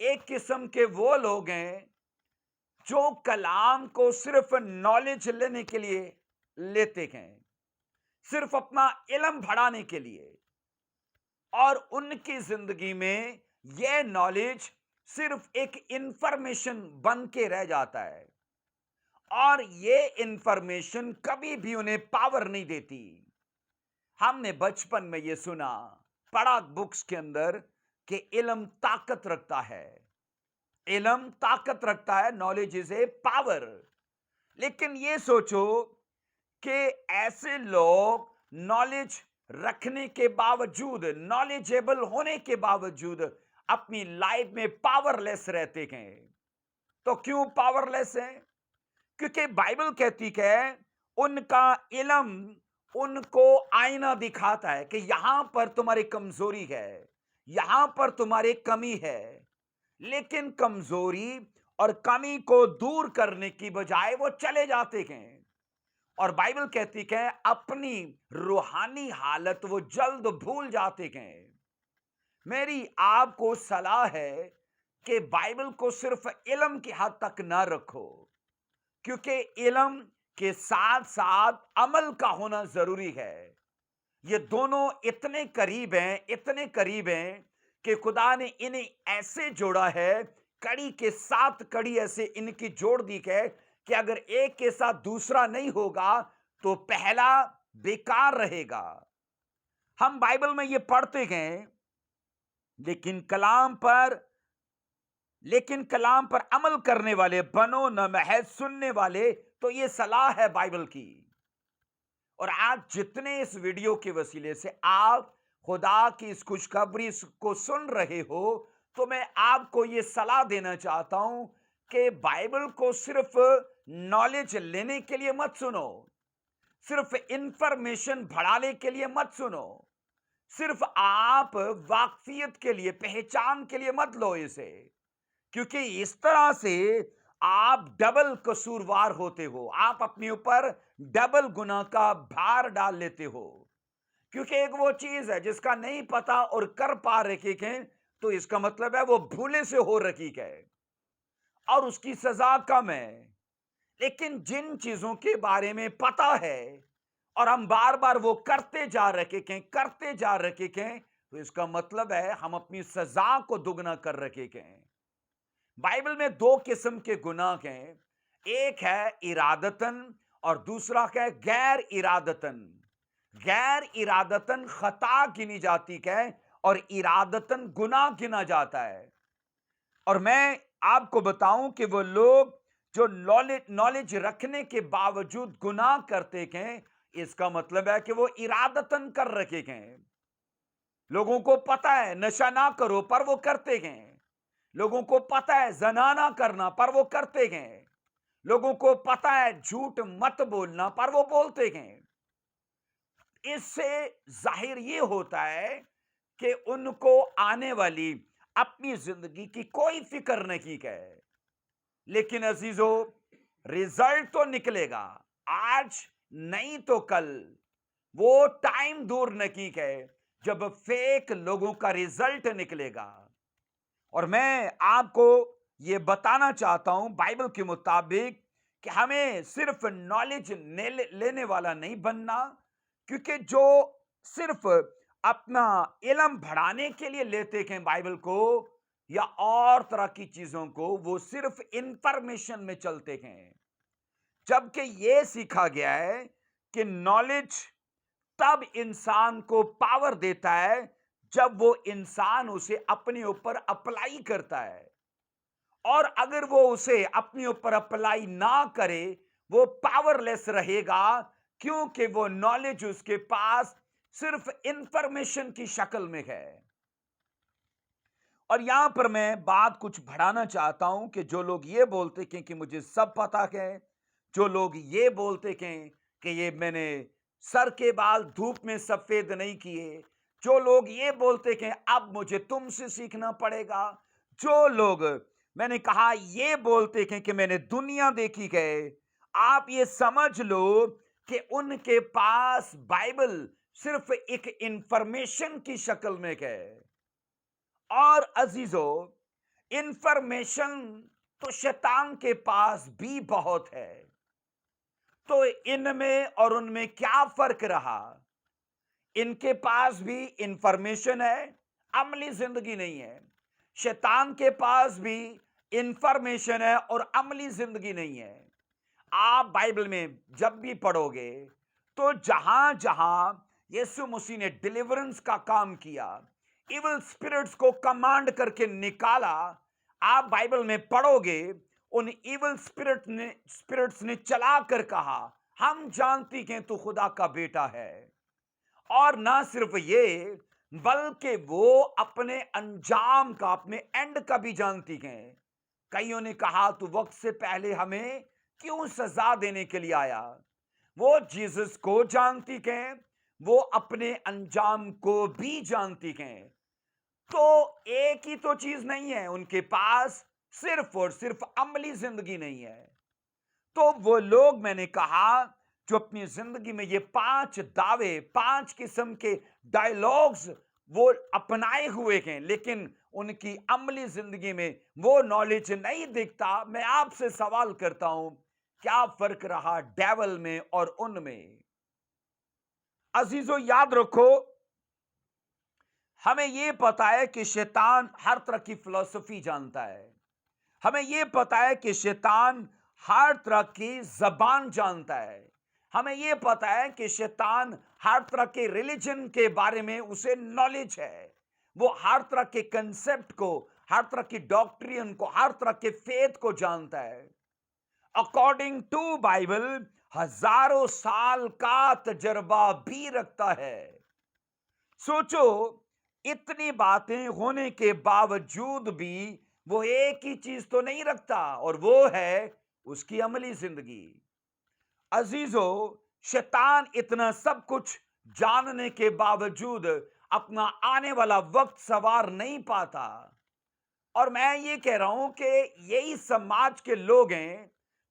ایک قسم کے وہ لوگ ہیں جو کلام کو صرف نالج لینے کے لیے لیتے ہیں، صرف اپنا علم بڑھانے کے لیے، اور ان کی زندگی میں یہ نالج صرف ایک انفارمیشن بن کے رہ جاتا ہے، اور یہ انفارمیشن کبھی بھی انہیں پاور نہیں دیتی۔ ہم نے بچپن میں یہ سنا، پڑھا بکس کے اندر، کہ علم طاقت رکھتا ہے، علم طاقت رکھتا ہے، نالج از اے پاور۔ لیکن یہ سوچو کہ ایسے لوگ نالج رکھنے کے باوجود، نالجیبل ہونے کے باوجود اپنی لائف میں پاور لیس رہتے ہیں۔ تو کیوں پاور لیس ہیں؟ کیونکہ بائبل کہتی کہ ان کا علم ان کو آئینہ دکھاتا ہے کہ یہاں پر تمہاری کمزوری ہے، یہاں پر تمہاری کمی ہے، لیکن کمزوری اور کمی کو دور کرنے کی بجائے وہ چلے جاتے ہیں، اور بائبل کہتی کہ اپنی روحانی حالت وہ جلد بھول جاتے ہیں۔ میری آپ کو صلاح ہے کہ بائبل کو صرف علم کی حد تک نہ رکھو، کیونکہ علم کے ساتھ ساتھ عمل کا ہونا ضروری ہے۔ یہ دونوں اتنے قریب ہیں، اتنے قریب ہیں کہ خدا نے انہیں ایسے جوڑا ہے، کڑی کے ساتھ کڑی ایسے ان کی جوڑ دی ہے کہ اگر ایک کے ساتھ دوسرا نہیں ہوگا تو پہلا بیکار رہے گا۔ ہم بائبل میں یہ پڑھتے ہیں، لیکن کلام پر عمل کرنے والے بنو، نہ محض سننے والے۔ تو یہ صلاح ہے بائبل کی۔ اور آج جتنے اس ویڈیو کے وسیلے سے آپ خدا کی اس خوشخبری کو سن رہے ہو، تو میں آپ کو یہ صلاح دینا چاہتا ہوں کہ بائبل کو صرف نالج لینے کے لیے مت سنو، صرف انفارمیشن بڑھانے کے لیے مت سنو، صرف آپ واقفیت کے لیے، پہچان کے لیے مت لو اسے، کیونکہ اس طرح سے آپ ڈبل قصوروار ہوتے ہو، آپ اپنے اوپر ڈبل گناہ کا بھار ڈال لیتے ہو۔ کیونکہ ایک وہ چیز ہے جس کا نہیں پتا اور کر پا رکھی ہے، تو اس کا مطلب ہے وہ بھولے سے ہو رکھی ہے اور اس کی سزا کم ہے۔ لیکن جن چیزوں کے بارے میں پتا ہے اور ہم بار بار وہ کرتے جا رکھے ہیں، تو اس کا مطلب ہے ہم اپنی سزا کو دگنا کر رکھے ہیں۔ بائبل میں دو قسم کے گناہ ہیں، ایک ہے ارادتاً اور دوسرا ہے غیر ارادتاً۔ غیر ارادتاً خطا گنی جاتی ہے اور ارادتاً گناہ گنا جاتا ہے۔ اور میں آپ کو بتاؤں کہ وہ لوگ جو نالج رکھنے کے باوجود گناہ کرتے ہیں، اس کا مطلب ہے کہ وہ ارادتاً کر رکھے ہیں۔ لوگوں کو پتا ہے نشہ نہ کرو پر وہ کرتے ہیں، لوگوں کو پتا ہے زنا نہ کرنا پر وہ کرتے ہیں، لوگوں کو پتا ہے جھوٹ مت بولنا پر وہ بولتے ہیں۔ اس سے ظاہر یہ ہوتا ہے کہ ان کو آنے والی اپنی زندگی کی کوئی فکر نہیں ہے۔ لیکن عزیزو، ریزلٹ تو نکلے گا، آج نہیں تو کل۔ وہ ٹائم دور نہیں ہے جب فیک لوگوں کا ریزلٹ نکلے گا۔ اور میں آپ کو یہ بتانا چاہتا ہوں بائبل کے مطابق کہ ہمیں صرف نالج لینے والا نہیں بننا، کیونکہ جو صرف اپنا علم بڑھانے کے لیے لیتے ہیں بائبل کو یا اور طرح کی چیزوں کو، وہ صرف انفارمیشن میں چلتے ہیں، جبکہ یہ سیکھا گیا ہے کہ نالج تب انسان کو پاور دیتا ہے جب وہ انسان اسے اپنے اوپر اپلائی کرتا ہے، اور اگر وہ اسے اپنے اوپر اپلائی نہ کرے وہ پاور لیس رہے گا، کیونکہ وہ نالج اس کے پاس صرف انفارمیشن کی شکل میں ہے۔ اور یہاں پر میں بات کچھ بڑھانا چاہتا ہوں کہ جو لوگ یہ بولتے ہیں کہ مجھے سب پتا ہے، جو لوگ یہ بولتے ہیں کہ یہ میں نے سر کے بال دھوپ میں سفید نہیں کیے، جو لوگ یہ بولتے کہ اب مجھے تم سے سیکھنا پڑے گا، جو لوگ میں نے کہا یہ بولتے ہیں کہ میں نے دنیا دیکھی ہے، آپ یہ سمجھ لو کہ ان کے پاس بائبل صرف ایک انفارمیشن کی شکل میں ہے۔ اور عزیزو، انفارمیشن تو شیطان کے پاس بھی بہت ہے، تو ان میں اور ان میں کیا فرق رہا؟ ان کے پاس بھی انفارمیشن ہے، عملی زندگی نہیں ہے۔ شیطان کے پاس بھی انفارمیشن ہے اور عملی زندگی نہیں ہے۔ آپ بائبل میں جب بھی پڑھو گے تو جہاں جہاں یسوع مسیح نے ڈیلیورنس کا کام کیا، ایول سپرٹس کو کمانڈ کر کے نکالا، آپ بائبل میں پڑھو گے ان ایول سپرٹس نے چلا کر کہا ہم جانتی ہیں تو خدا کا بیٹا ہے۔ اور نہ صرف یہ بلکہ وہ اپنے انجام کا، اپنے اینڈ کا بھی جانتی ہیں۔ کئیوں نے کہا تو وقت سے پہلے ہمیں کیوں سزا دینے کے لیے آیا؟ وہ جیسس کو جانتی ہیں، وہ اپنے انجام کو بھی جانتی ہیں۔ تو ایک ہی تو چیز نہیں ہے ان کے پاس، صرف اور صرف عملی زندگی نہیں ہے۔ تو وہ لوگ میں نے کہا جو اپنی زندگی میں یہ 5 دعوے، 5 قسم کے ڈائیلاگز وہ अपनाए हुए हैं, लेकिन उनकी अमली जिंदगी में वो नॉलेज नहीं दिखता। मैं आपसे सवाल करता हूं, क्या फर्क रहा डेवल में और उनमें? अजीजों, याद रखो, हमें यह पता है कि शैतान हर तरह की फिलॉसफी जानता है। हमें यह पता है कि शैतान हर तरह की जबान जानता है। हमें यह पता है कि शैतान हर तरह के रिलीजन के बारे में उसे नॉलेज है। वो हर तरह के कंसेप्ट को, हर तरह की डॉक्ट्रिन को, हर तरह के फेथ को जानता है। अकॉर्डिंग टू बाइबल हजारों साल का तजर्बा भी रखता है। सोचो, इतनी बातें होने के बावजूद भी वो एक ही चीज तो नहीं रखता, और वो है उसकी अमली जिंदगी। अजीजों, शैतान इतना सब कुछ जानने के बावजूद अपना आने वाला वक्त सवार नहीं पाता। और मैं ये कह रहा हूं कि यही समाज के लोग हैं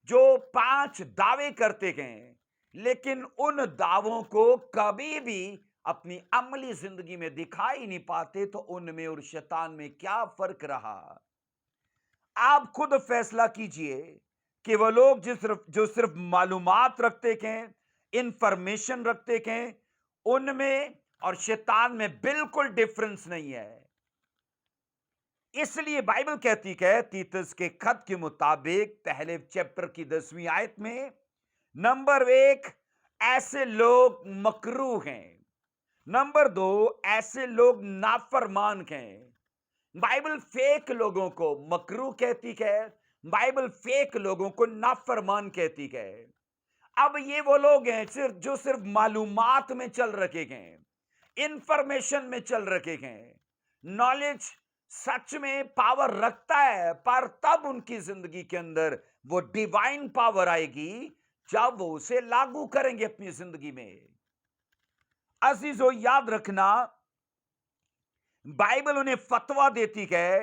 जो 5 दावे करते गए, लेकिन उन दावों को कभी भी अपनी अमली जिंदगी में दिखाई नहीं पाते। तो उनमें और शैतान में क्या फर्क रहा? आप खुद फैसला कीजिए कि वो लोग जो सिर्फ मालूमात रखते हैं, इंफॉर्मेशन रखते हैं, उनमें और शैतान में बिल्कुल डिफरेंस नहीं है। इसलिए बाइबल कहती है तीतस के खत के मुताबिक पहले चैप्टर की 10वीं आयत में, नंबर 1, ऐसे लोग मकरूह हैं। नंबर 2, ऐसे लोग नाफरमान हैं। बाइबल फेक लोगों को मकरूह कहती है, बाइबल फेक लोगों को नाफरमान कहती है। अब ये वो लोग हैं जो सिर्फ मालूमात में चल रखे हैं, इंफॉर्मेशन में चल रखे हैं। नॉलेज सच में पावर रखता है, पर तब उनकी जिंदगी के अंदर वो डिवाइन पावर आएगी जब वो उसे लागू करेंगे अपनी जिंदगी में। अजीजों, याद रखना, बाइबल उन्हें फतवा देती है।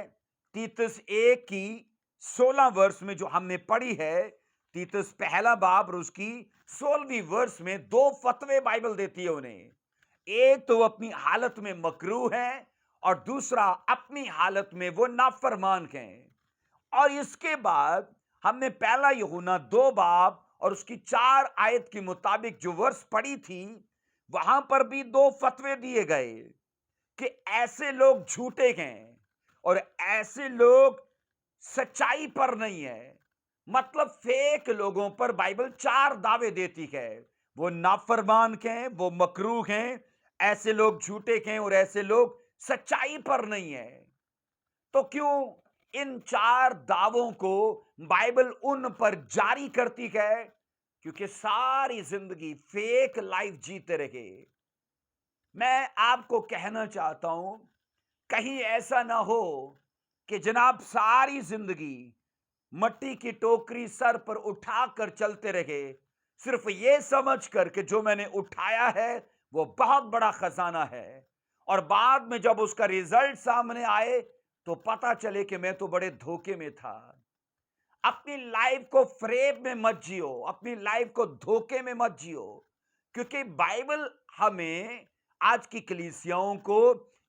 तीतस 1 की 16 वर्ष में जो हमने पढ़ी है, तीतस पहला बाब और उसकी 16वीं वर्ष में 2 फतवे बाइबल देती है उन्हें। एक तो वो अपनी हालत में मकरूह है, और दूसरा अपनी हालत में वो नाफरमान हैं। और इसके बाद हमने पहला यूहन्ना 2 बाब और उसकी 4 आयत के मुताबिक जो वर्ष पढ़ी थी, वहां पर भी 2 फतवे दिए गए कि ऐसे लोग झूठे हैं और ऐसे लोग सच्चाई पर नहीं है। मतलब फेक लोगों पर बाइबल 4 दावे देती है। वो नाफरमान हैं, वो मकरूह हैं, ऐसे लोग झूठे हैं और ऐसे लोग सच्चाई पर नहीं है। तो क्यों इन 4 दावों को बाइबल उन पर जारी करती है? क्योंकि सारी जिंदगी फेक लाइफ जीते रहे। मैं आपको कहना चाहता हूं, कहीं ऐसा ना हो कि जनाब सारी जिंदगी मट्टी की टोकरी सर पर उठाकर चलते रहे, सिर्फ ये समझ कर कि जो मैंने उठाया है वो बहुत बड़ा खजाना है, और बाद में जब उसका रिजल्ट सामने आए तो पता चले कि मैं तो बड़े धोखे में था। अपनी लाइफ को फ्रेब में मत जियो, अपनी लाइफ को धोखे में मत जियो, क्योंकि बाइबल हमें, आज की कलीसियाओं को,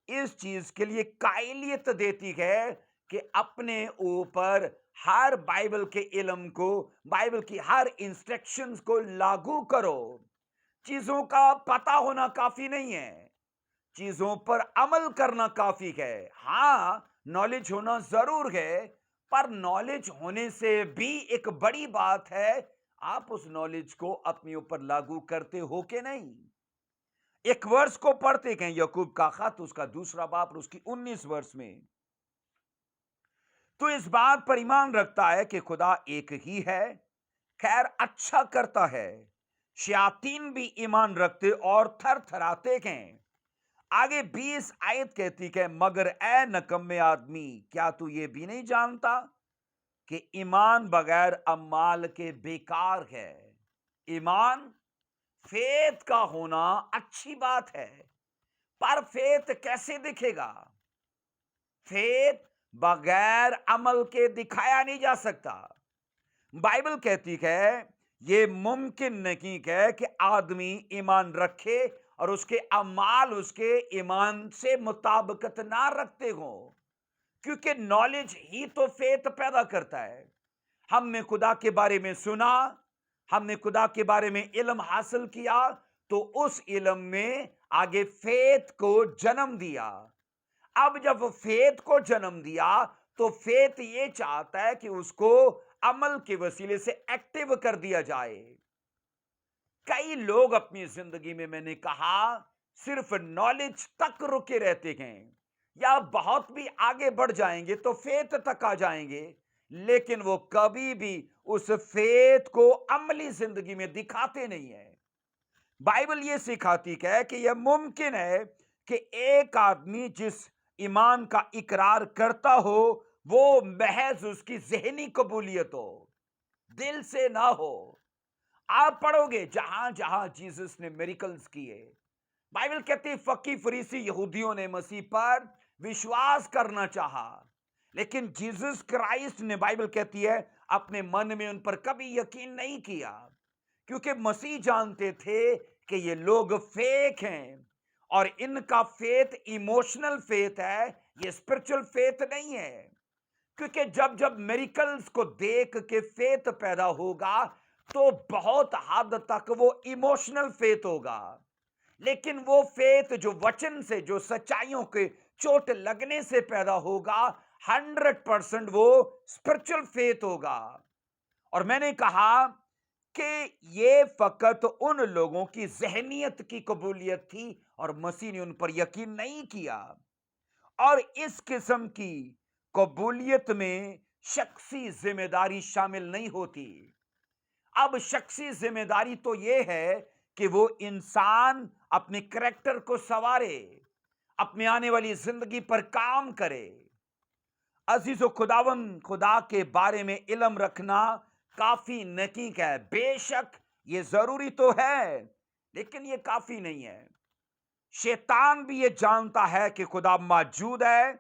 इस चीज के लिए कायलियत देती है कि अपने ऊपर हर बाइबल के इल्म को, बाइबल की हर इंस्ट्रक्शंस को लागू करो। चीजों का पता होना काफी नहीं है, चीजों पर अमल करना काफी है। हां, नॉलेज होना जरूर है, पर नॉलेज होने से भी एक बड़ी बात है, आप उस नॉलेज को अपने ऊपर लागू करते हो कि नहीं। एक वर्ष को पढ़ते हैं, याकूब का खत उसका 2 बाब और उसकी 19 वर्ष में, तो इस बात पर ईमान रखता है कि खुदा एक ही है, खैर अच्छा करता है। शयातीन भी ईमान रखते और थर थराते हैं। आगे 20 आयत कहती है, मगर ए नकम्मे आदमी, क्या तू ये भी नहीं जानता कि ईमान बगैर अमाल के बेकार है। ईमान, फेथ का होना अच्छी बात है, पर फेथ कैसे दिखेगा? फेथ बगैर अमल के दिखाया नहीं जा सकता। बाइबल कहती है ये मुमकिन नहीं है कि आदमी ईमान रखे اور اس کے اعمال اس کے ایمان سے مطابقت نہ رکھتے ہوں، کیونکہ نالج ہی تو فیت پیدا کرتا ہے۔ ہم نے خدا کے بارے میں سنا، ہم نے خدا کے بارے میں علم حاصل کیا، تو اس علم میں آگے فیت کو جنم دیا۔ اب جب فیت کو جنم دیا تو فیت یہ چاہتا ہے کہ اس کو عمل کے وسیلے سے ایکٹیو کر دیا جائے۔ کئی لوگ اپنی زندگی میں نے کہا صرف نالج تک رکے رہتے ہیں، یا بہت بھی آگے بڑھ جائیں گے تو فیت تک آ جائیں گے، لیکن وہ کبھی بھی اس فیت کو عملی زندگی میں دکھاتے نہیں ہیں۔ بائبل یہ سکھاتی ہے کہ یہ ممکن ہے کہ ایک آدمی جس ایمان کا اقرار کرتا ہو وہ محض اس کی ذہنی قبولیت ہو، دل سے نہ ہو۔ آپ پڑھو گے جہاں جہاں جیسس نے میریکلز کیے، بائبل کہتی ہے فقی فریسی یہودیوں نے مسیح پر وشواس کرنا چاہا، لیکن جیسس کرائسٹ نے، بائبل کہتی ہے، اپنے من میں ان پر کبھی یقین نہیں کیا، کیونکہ مسیح جانتے تھے کہ یہ لوگ فیک ہیں، اور ان کا فیت ایموشنل فیت ہے، یہ اسپرچل فیت نہیں ہے۔ کیونکہ جب جب میریکلز کو دیکھ کے فیت پیدا ہوگا تو بہت حد تک وہ ایموشنل فیت ہوگا، لیکن وہ فیت جو وچن سے، جو سچائیوں کے چوٹ لگنے سے پیدا ہوگا، 100% وہ اسپرچل فیت ہوگا۔ اور میں نے کہا کہ یہ فقط ان لوگوں کی ذہنیت کی قبولیت تھی اور مسیح نے ان پر یقین نہیں کیا، اور اس قسم کی قبولیت میں شخصی ذمہ داری شامل نہیں ہوتی۔ اب شخصی ذمہ داری تو یہ ہے کہ وہ انسان اپنے کریکٹر کو سنوارے، اپنے آنے والی زندگی پر کام کرے۔ عزیز و خداوند، خدا کے بارے میں علم رکھنا کافی نہیں ہے، بے شک یہ ضروری تو ہے، لیکن یہ کافی نہیں ہے۔ شیطان بھی یہ جانتا ہے کہ خدا موجود ہے،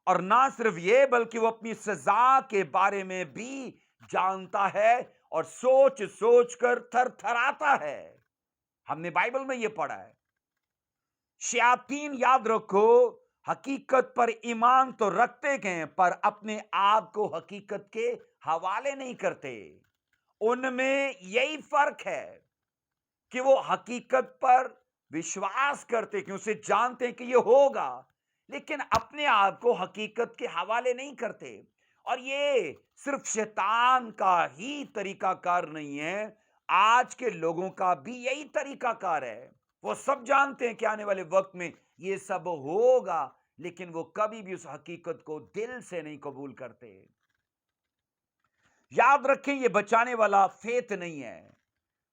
اور نہ صرف یہ بلکہ وہ اپنی سزا کے بارے میں بھی جانتا ہے اور سوچ سوچ کر تھر تھراتا ہے۔ ہم نے بائبل میں یہ پڑھا ہے۔ شیاطین، یاد رکھو، حقیقت پر ایمان تو رکھتے ہیں پر اپنے آپ کو حقیقت کے حوالے نہیں کرتے۔ ان میں یہی فرق ہے کہ وہ حقیقت پر وشواس کرتے کہ اسے جانتے ہیں کہ یہ ہوگا، لیکن اپنے آپ کو حقیقت کے حوالے نہیں کرتے۔ اور یہ صرف شیطان کا ہی طریقہ کار نہیں ہے، آج کے لوگوں کا بھی یہی طریقہ کار ہے۔ وہ سب جانتے ہیں کہ آنے والے وقت میں یہ سب ہوگا، لیکن وہ کبھی بھی اس حقیقت کو دل سے نہیں قبول کرتے۔ یاد رکھیں، یہ بچانے والا فیت نہیں ہے،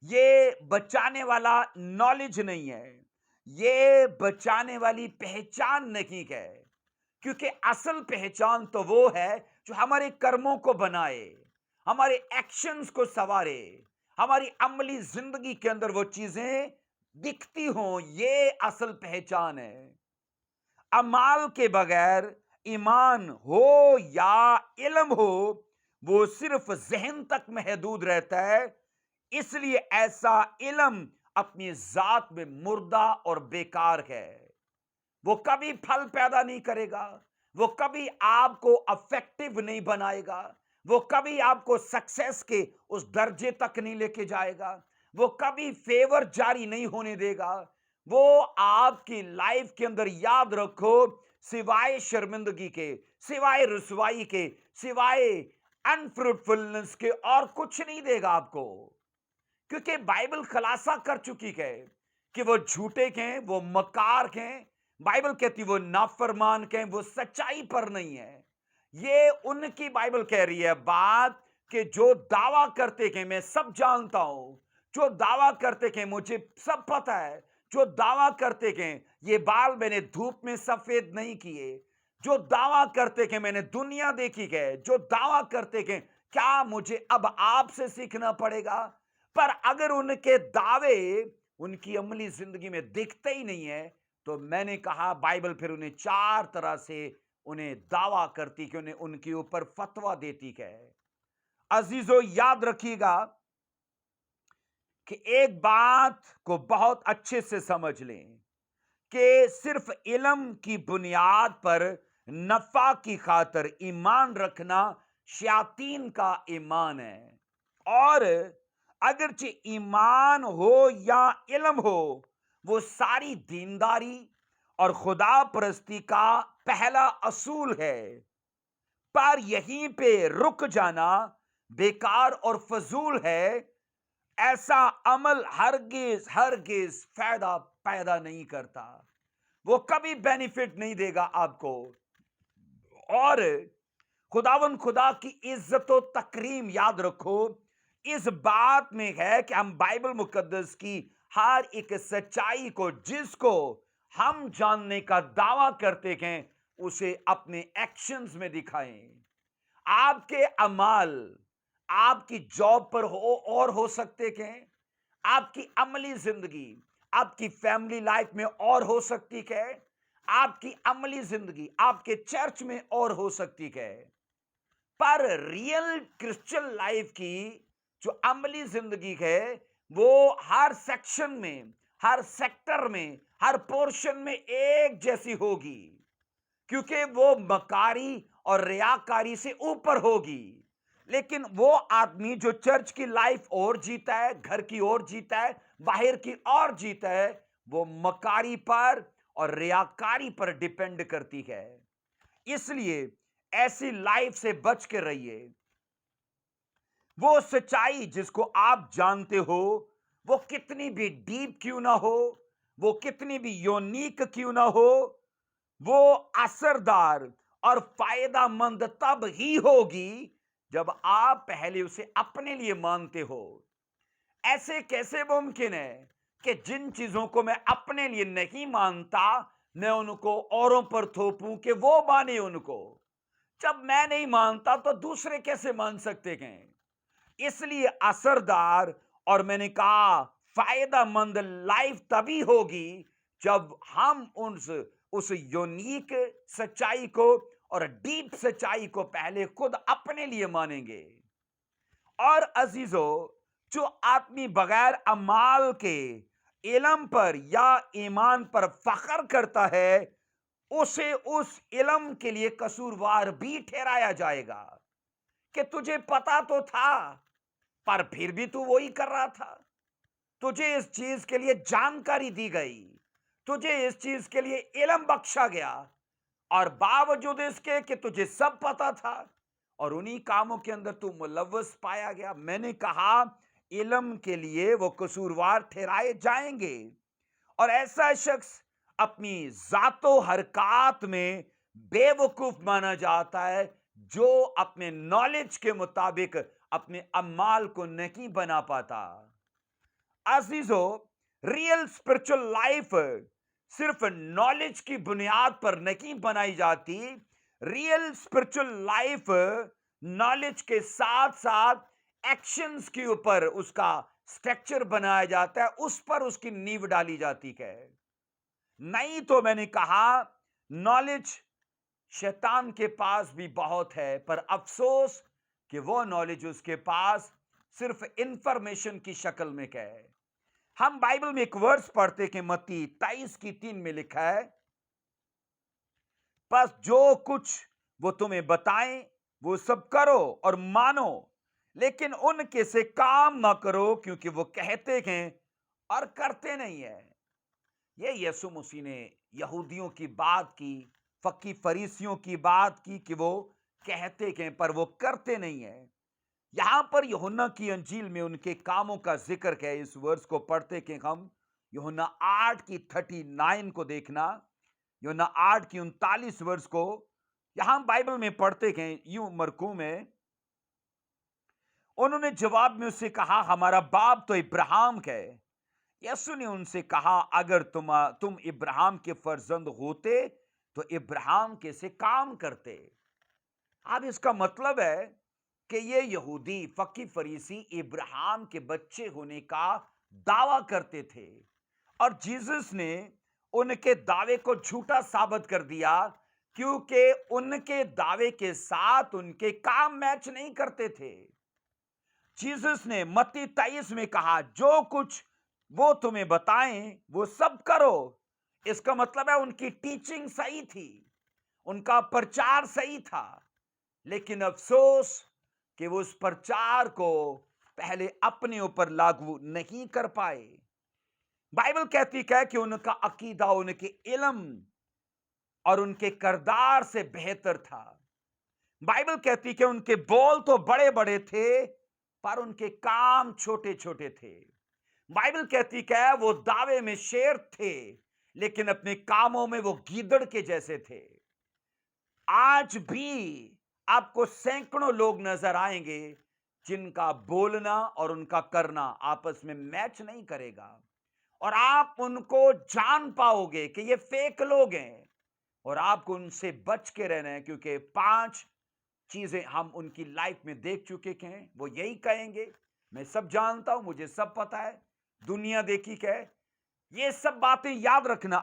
یہ بچانے والا نالج نہیں ہے، یہ بچانے والی پہچان نہیں ہے، کیونکہ اصل پہچان تو وہ ہے جو ہمارے کرموں کو بنائے، ہمارے ایکشنز کو سنوارے، ہماری عملی زندگی کے اندر وہ چیزیں دکھتی ہوں، یہ اصل پہچان ہے۔ اعمال کے بغیر ایمان ہو یا علم ہو، وہ صرف ذہن تک محدود رہتا ہے، اس لیے ایسا علم اپنی ذات میں مردہ اور بیکار ہے۔ وہ کبھی پھل پیدا نہیں کرے گا، وہ کبھی آپ کو افیکٹو نہیں بنائے گا، وہ کبھی آپ کو سکسیس کے اس درجے تک نہیں لے کے جائے گا، وہ کبھی فیور جاری نہیں ہونے دے گا۔ وہ آپ کی لائف کے اندر، یاد رکھو، سوائے شرمندگی کے، سوائے رسوائی کے، سوائے انفروٹفلنس کے اور کچھ نہیں دے گا آپ کو، کیونکہ بائبل خلاصہ کر چکی ہے کہ وہ جھوٹے ہیں، وہ مکار ہیں۔ بائبل کہتی وہ نافرمان ہیں، وہ سچائی پر نہیں ہے۔ یہ ان کی بائبل کہہ رہی ہے بات کہ جو دعویٰ کرتے کہ میں سب جانتا ہوں، جو دعویٰ کرتے کہ مجھے سب پتہ ہے، جو دعویٰ کرتے کہ یہ بال میں نے دھوپ میں سفید نہیں کیے، جو دعویٰ کرتے کہ میں نے دنیا دیکھی ہے، جو دعویٰ کرتے کہ کیا مجھے اب آپ سے سیکھنا پڑے گا، پر اگر ان کے دعوے ان کی عملی زندگی میں دکھتے ہی نہیں ہے، تو میں نے کہا بائبل پھر انہیں 4 طرح سے انہیں دعویٰ کرتی کہ انہیں ان کے اوپر فتویٰ دیتی ہے۔ عزیزو، یاد رکھیے گا، کہ ایک بات کو بہت اچھے سے سمجھ لیں کہ صرف علم کی بنیاد پر نفع کی خاطر ایمان رکھنا شیاطین کا ایمان ہے، اور اگرچہ ایمان ہو یا علم ہو، وہ ساری دینداری اور خدا پرستی کا پہلا اصول ہے، پر یہیں پہ رک جانا بیکار اور فضول ہے۔ ایسا عمل ہرگز ہرگز فائدہ پیدا نہیں کرتا، وہ کبھی بینیفٹ نہیں دے گا آپ کو، اور خداوند خدا کی عزت و تکریم یاد رکھو اس بات میں ہے کہ ہم بائبل مقدس کی ہر ایک سچائی کو، جس کو ہم جاننے کا دعویٰ کرتے ہیں، اسے اپنے ایکشنز میں دکھائیں۔ آپ کے اعمال آپ کی جاب پر ہو سکتے ہیں، آپ کی عملی زندگی آپ کی فیملی لائف میں اور ہو سکتی ہے، آپ کی عملی زندگی آپ کے چرچ میں اور ہو سکتی ہے، پر ریئل کرسچن لائف کی جو عملی زندگی ہے وہ ہر سیکشن میں، ہر سیکٹر میں، ہر پورشن میں ایک جیسی ہوگی، کیونکہ وہ مکاری اور ریاکاری سے اوپر ہوگی۔ لیکن وہ آدمی جو چرچ کی لائف اور جیتا ہے، گھر کی اور جیتا ہے، باہر کی اور جیتا ہے، وہ مکاری پر اور ریاکاری پر ڈیپینڈ کرتی ہے۔ اس لیے ایسی لائف سے بچ کے رہیے۔ وہ سچائی جس کو آپ جانتے ہو، وہ کتنی بھی ڈیپ کیوں نہ ہو، وہ کتنی بھی یونیک کیوں نہ ہو، وہ اثردار اور فائدہ مند تب ہی ہوگی جب آپ پہلے اسے اپنے لیے مانتے ہو۔ ایسے کیسے ممکن ہے کہ جن چیزوں کو میں اپنے لیے نہیں مانتا، میں ان کو اوروں پر تھوپوں کہ وہ مانے ان کو؟ جب میں نہیں مانتا تو دوسرے کیسے مان سکتے ہیں؟ اس لیے اثردار اور میں نے کہا فائدہ مند لائف تبھی ہوگی جب ہم اس یونیک سچائی کو اور ڈیپ سچائی کو پہلے خود اپنے لیے مانیں گے۔ اور عزیزو، جو آدمی بغیر اعمال کے علم پر یا ایمان پر فخر کرتا ہے، اسے اس علم کے لیے قصوروار بھی ٹھہرایا جائے گا کہ تجھے پتا تو تھا پر پھر بھی تو وہی کر رہا تھا، تجھے اس چیز کے لیے جانکاری دی گئی، تجھے اس چیز کے لیے علم بخشا گیا، اور باوجود اس کے کہ تجھے سب پتا تھا اور انہی کاموں کے اندر تو ملوث پایا گیا۔ میں نے کہا علم کے لیے وہ قصوروار ٹھہرائے جائیں گے، اور ایسا شخص اپنی ذات و حرکات میں بے وقوف مانا جاتا ہے جو اپنے نالج کے مطابق اپنے اعمال کو نہیں بنا پاتا۔ عزیزو، ریئل اسپرچل لائف صرف نالج کی بنیاد پر نہیں بنائی جاتی۔ ریئل اسپرچل لائف نالج کے ساتھ ساتھ ایکشنز کے اوپر اس کا سٹرکچر بنایا جاتا ہے، اس پر اس کی نیو ڈالی جاتی ہے۔ نہیں تو میں نے کہا نالج شیطان کے پاس بھی بہت ہے، پر افسوس کہ وہ نالج اس کے پاس صرف انفارمیشن کی شکل میں ہے۔ ہم بائبل میں ایک ورس پڑھتے کہ متی 23:3 میں لکھا ہے، پس جو کچھ وہ تمہیں بتائیں وہ سب کرو اور مانو، لیکن ان کے سے کام نہ کرو، کیونکہ وہ کہتے ہیں اور کرتے نہیں ہیں۔ یہ یسوع مسیح نے یہودیوں کی بات کی، فقی فریسیوں کی بات کی کہ وہ کہتے ہیں پر وہ کرتے نہیں ہیں۔ یہاں پر یوحنا کی انجیل میں ان کے کاموں کا ذکر ہے۔ اس ورس کو پڑھتے کہ ہم یوحنا 8:39 کو دیکھنا، یوحنا 8:39 ورس کو یہاں بائبل میں پڑھتے ہیں یوں مرقوم ہے، انہوں نے جواب میں اس سے کہا ہمارا باپ تو ابراہیم ہے۔ یسوع نے ان سے کہا اگر تم ابراہیم کے فرزند ہوتے تو ابراہیم کے سے کام کرتے۔ اب اس کا مطلب ہے کہ یہ یہودی فقی فریسی ابراہیم کے بچے ہونے کا دعویٰ کرتے تھے، اور جیسس نے ان کے دعوے کو جھوٹا ثابت کر دیا، کیونکہ ان کے دعوے کے ساتھ ان کے کام میچ نہیں کرتے تھے۔ जीसस ने मत्ती 23 में कहा, जो कुछ वो तुम्हें बताएं वो सब करो। इसका मतलब है उनकी टीचिंग सही थी, उनका प्रचार सही था, लेकिन अफसोस कि वो उस प्रचार को पहले अपने ऊपर लागू नहीं कर पाए। बाइबल कहती है कि उनका अकीदा उनके इल्म और उनके करदार से बेहतर था। बाइबल कहती कि उनके बोल तो बड़े बड़े थे, पर उनके काम छोटे छोटे थे। बाइबल कहती है वो दावे में शेर थे, लेकिन अपने कामों में वो गीदड़ के जैसे थे। आज भी आपको सैकड़ों लोग नजर आएंगे जिनका बोलना और उनका करना आपस में मैच नहीं करेगा, और आप उनको जान पाओगे कि ये फेक लोग हैं, और आपको उनसे बच के रहना है, क्योंकि 5 चीजें हम उनकी लाइफ में देख चुके हैं। वो यही कहेंगे, मैं सब जानता हूं, मुझे सब पता है, दुनिया देखी क्या है। ये सब बातें याद रखना।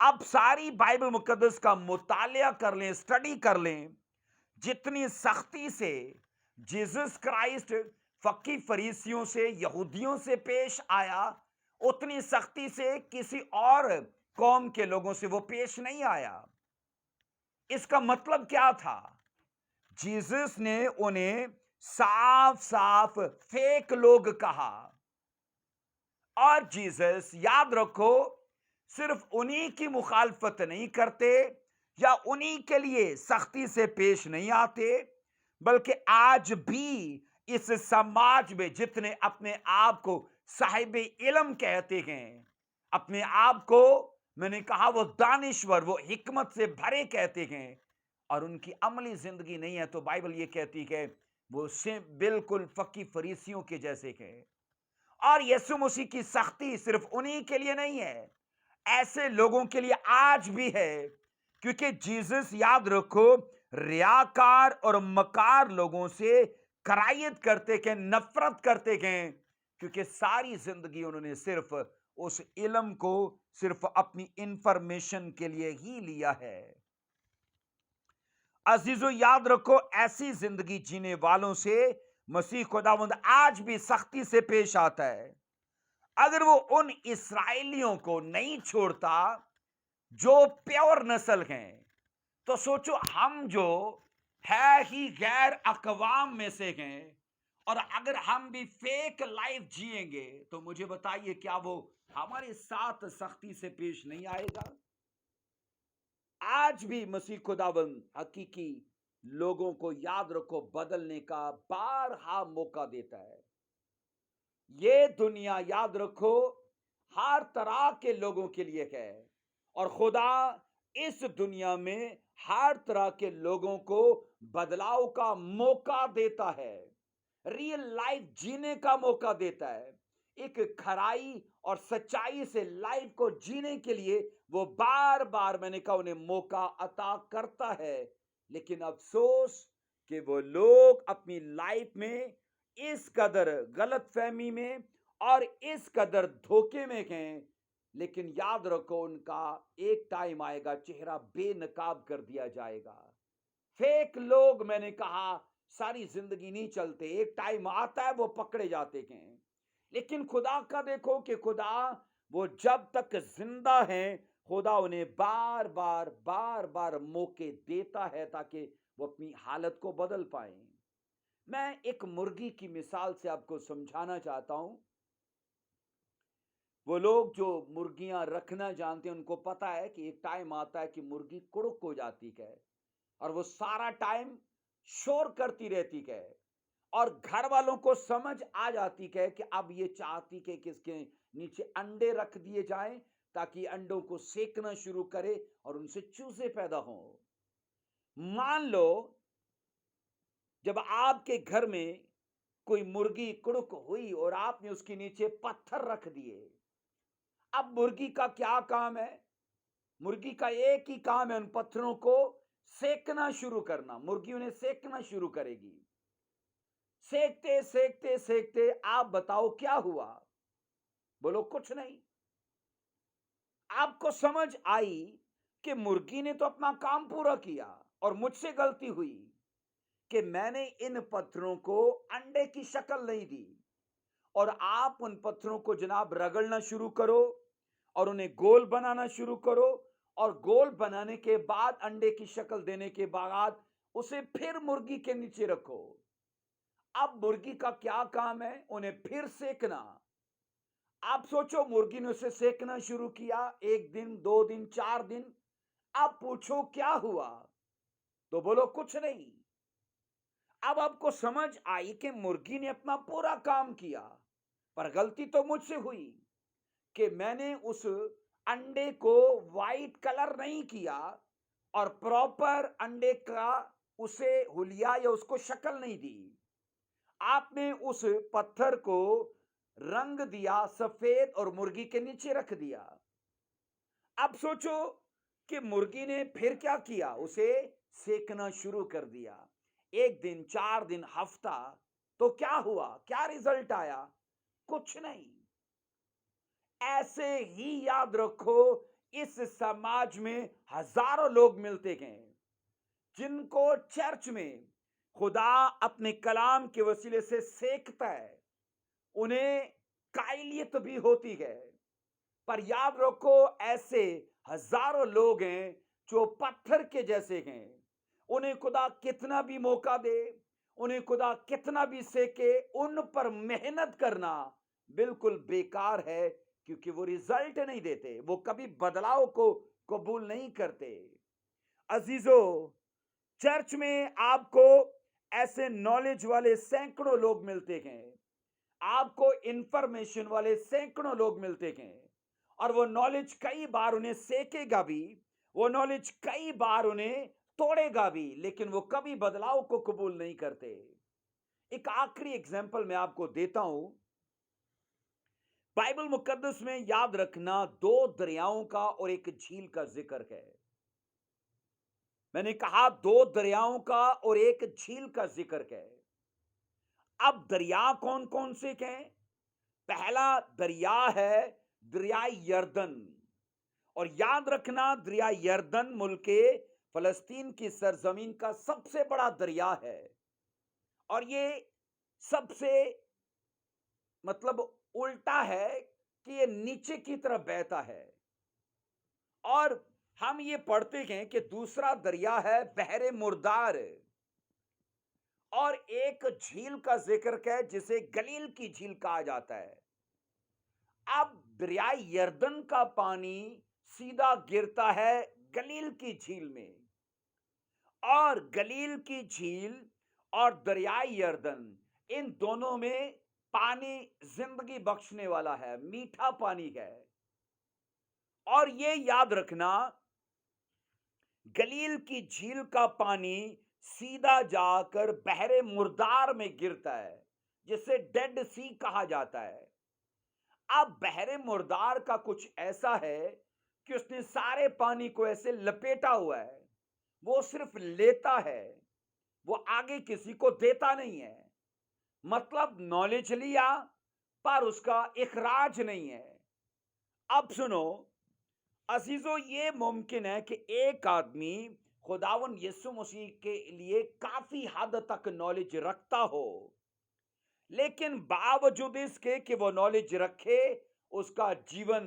आप सारी बाइबल मुकद्दस का मुतालिया कर लें, स्टडी कर लें, जितनी सख्ती से जीसस क्राइस्ट फकी फरीसियों से, यहूदियों से पेश आया, उतनी सख्ती से किसी और कौम के लोगों से वो पेश नहीं आया। इसका मतलब क्या था? जीसस ने उन्हें साफ साफ फेक लोग कहा। और जीसस, याद रखो, सिर्फ उन्हीं की मुखालफत नहीं करते या उन्हीं के लिए सख्ती से पेश नहीं आते, बल्कि आज भी इस समाज में जितने अपने आप को साहिब इल्म कहते हैं, अपने आप को, मैंने कहा, वो दानिश्वर, वो हिकमत से भरे कहते हैं, और उनकी अमली जिंदगी नहीं है, तो बाइबल ये कहती है वो से बिल्कुल फकी फरीसियों के जैसे हैं। और यीशु मसीह की सख्ती सिर्फ उन्हीं के लिए नहीं है, ऐसे लोगों के लिए आज भी है, क्योंकि जीसस, याद रखो, रियाकार और मकार लोगों से करायत करते हैं, नफरत करते हैं, क्योंकि सारी जिंदगी उन्होंने सिर्फ उस इल्म को सिर्फ अपनी इंफॉर्मेशन के लिए ही लिया है। अजीजों, याद रखो, ऐसी जिंदगी जीने वालों से मसीह खुदावंद आज भी सख्ती से पेश आता है। अगर वो उन इस्राएलियों को नहीं छोड़ता जो प्योर नस्ल हैं, तो सोचो हम जो है ही गैर अकवाम में से हैं, और अगर हम भी फेक लाइफ जिएंगे, तो मुझे बताइए, क्या वो हमारे साथ सख्ती से पेश नहीं आएगा? आज भी मसीह खुदाबंद हकीकी लोगों को, याद रखो, बदलने का बारहा मौका देता है। ये दुनिया, याद रखो, हर तरह के लोगों के लिए है, और खुदा इस दुनिया में हर तरह के लोगों को बदलाव का मौका देता है, रियल लाइफ जीने का मौका देता है। एक खराई और सच्चाई से लाइफ को जीने के लिए वो बार बार, मैंने कहा, उन्हें मौका अता करता है। लेकिन अफसोस कि वो लोग अपनी लाइफ में इस कदर गलत फहमी में और इस कदर धोखे में हैं। लेकिन याद रखो, उनका एक टाइम आएगा, चेहरा बेनकाब कर दिया जाएगा। फेक लोग, मैंने कहा, सारी जिंदगी नहीं चलते, एक टाइम आता है वो पकड़े जाते हैं। लेकिन खुदा का देखो कि खुदा, वो जब तक जिंदा हैं, खुदा उन्हें बार बार मौके देता है ताकि वो अपनी हालत को बदल पाए। मैं एक मुर्गी की मिसाल से आपको समझाना चाहता हूं। वो लोग जो मुर्गियां रखना जानते हैं, उनको पता है कि एक टाइम आता है कि मुर्गी कुड़क हो जाती है, और वो सारा टाइम शोर करती रहती है, और घर वालों को समझ आ जाती है कि अब ये चाहती है कि इसके नीचे अंडे रख दिए जाएं, ताकि अंडों को सेकना शुरू करे और उनसे चूजे पैदा हों। मान लो, जब आपके घर में कोई मुर्गी कुड़क हुई और आपने उसके नीचे पत्थर रख दिए, अब मुर्गी का क्या काम है? मुर्गी का एक ही काम है, उन पत्थरों को सेकना शुरू करना। मुर्गी उन्हें सेकना शुरू करेगी। सेकते सेकते सेकते आप बताओ क्या हुआ? बोलो, कुछ नहीं। आपको समझ आई कि मुर्गी ने तो अपना काम पूरा किया और मुझसे गलती हुई। کہ میں نے इन पत्थरों को अंडे की शक्ल नहीं दी, और आप उन पत्थरों को जनाब रगड़ना शुरू करो और उन्हें गोल बनाना शुरू करो, और गोल बनाने के बाद अंडे की शक्ल देने के बाद उसे फिर मुर्गी के नीचे रखो। अब मुर्गी का क्या काम है? उन्हें फिर सेकना। आप सोचो, मुर्गी ने उसे सेकना शुरू किया, 1 दिन, 2 दिन, 4 दिन। आप पूछो क्या हुआ, तो बोलो कुछ नहीं। अब आपको समझ आई कि मुर्गी ने अपना पूरा काम किया, पर गलती तो मुझसे हुई कि मैंने उस अंडे को वाइट कलर नहीं किया और प्रॉपर अंडे का उसे हुलिया या उसको शक्ल नहीं दी। आपने उस पत्थर को रंग दिया सफेद और मुर्गी के नीचे रख दिया। अब सोचो कि मुर्गी ने फिर क्या किया, उसे सेकना शुरू कर दिया। 1 दिन, 4 दिन, हफ्ता। तो क्या हुआ, क्या रिजल्ट आया? कुछ नहीं। ऐसे ही याद रखो, इस समाज में हजारों लोग मिलते हैं जिनको चर्च में खुदा अपने कलाम के वसीले से सेकता है। उन्हें कायलियत भी होती है, पर याद रखो ऐसे हजारों लोग हैं जो पत्थर के जैसे हैं। उन्हें खुदा कितना भी मौका दे, उन्हें खुदा कितना भी सेके, उन पर मेहनत करना बिल्कुल बेकार है, क्योंकि वो रिजल्ट नहीं देते, वो कभी बदलाव को कबूल नहीं करते। अजीजों, चर्च में आपको ऐसे नॉलेज वाले सैकड़ों लोग मिलते हैं, आपको इंफॉर्मेशन वाले सैकड़ों लोग मिलते हैं, और वो नॉलेज कई बार उन्हें सेकेगा भी, वो नॉलेज कई बार उन्हें तोड़ेगा भी, लेकिन वो कभी बदलाव को कबूल नहीं करते। एक आखिरी एग्जाम्पल मैं आपको देता हूं। बाइबल मुकद्दस में याद रखना 2 दरियाओं का और एक झील का जिक्र है। मैंने कहा 2 दरियाओं का और एक झील का जिक्र है। अब दरिया कौन कौन से हैं? पहला दरिया है दरिया यर्दन, और याद रखना दरिया यर्दन मुल्क फलस्तीन की सरजमीन का सबसे बड़ा दरिया है, और ये सबसे मतलब उल्टा है कि ये नीचे की तरफ बहता है। और हम ये पढ़ते हैं कि दूसरा दरिया है बहरे मुर्दार, और एक झील का जिक्र है जिसे गलील की झील कहा जाता है। अब दरिया यर्दन का पानी सीधा गिरता है गलील की झील में, और गलील की झील और दरिया यर्दन, इन दोनों में पानी जिंदगी बख्शने वाला है, मीठा पानी है। और ये याद रखना, गलील की झील का पानी सीधा जाकर बहरे मुर्दार में गिरता है, जिसे डेड सी कहा जाता है। अब बहरे मुर्दार का कुछ ऐसा है कि उसने सारे पानी को ऐसे लपेटा हुआ है, वो सिर्फ लेता है, वो आगे किसी को देता नहीं है। मतलब नॉलेज लिया, पर उसका इखराज नहीं है। अब सुनो अजीजों, ये मुमकिन है कि एक आदमी खुदावन यीशु मसीह के लिए काफी हद तक नॉलेज रखता हो, लेकिन बावजूद इसके कि वो नॉलेज रखे, उसका जीवन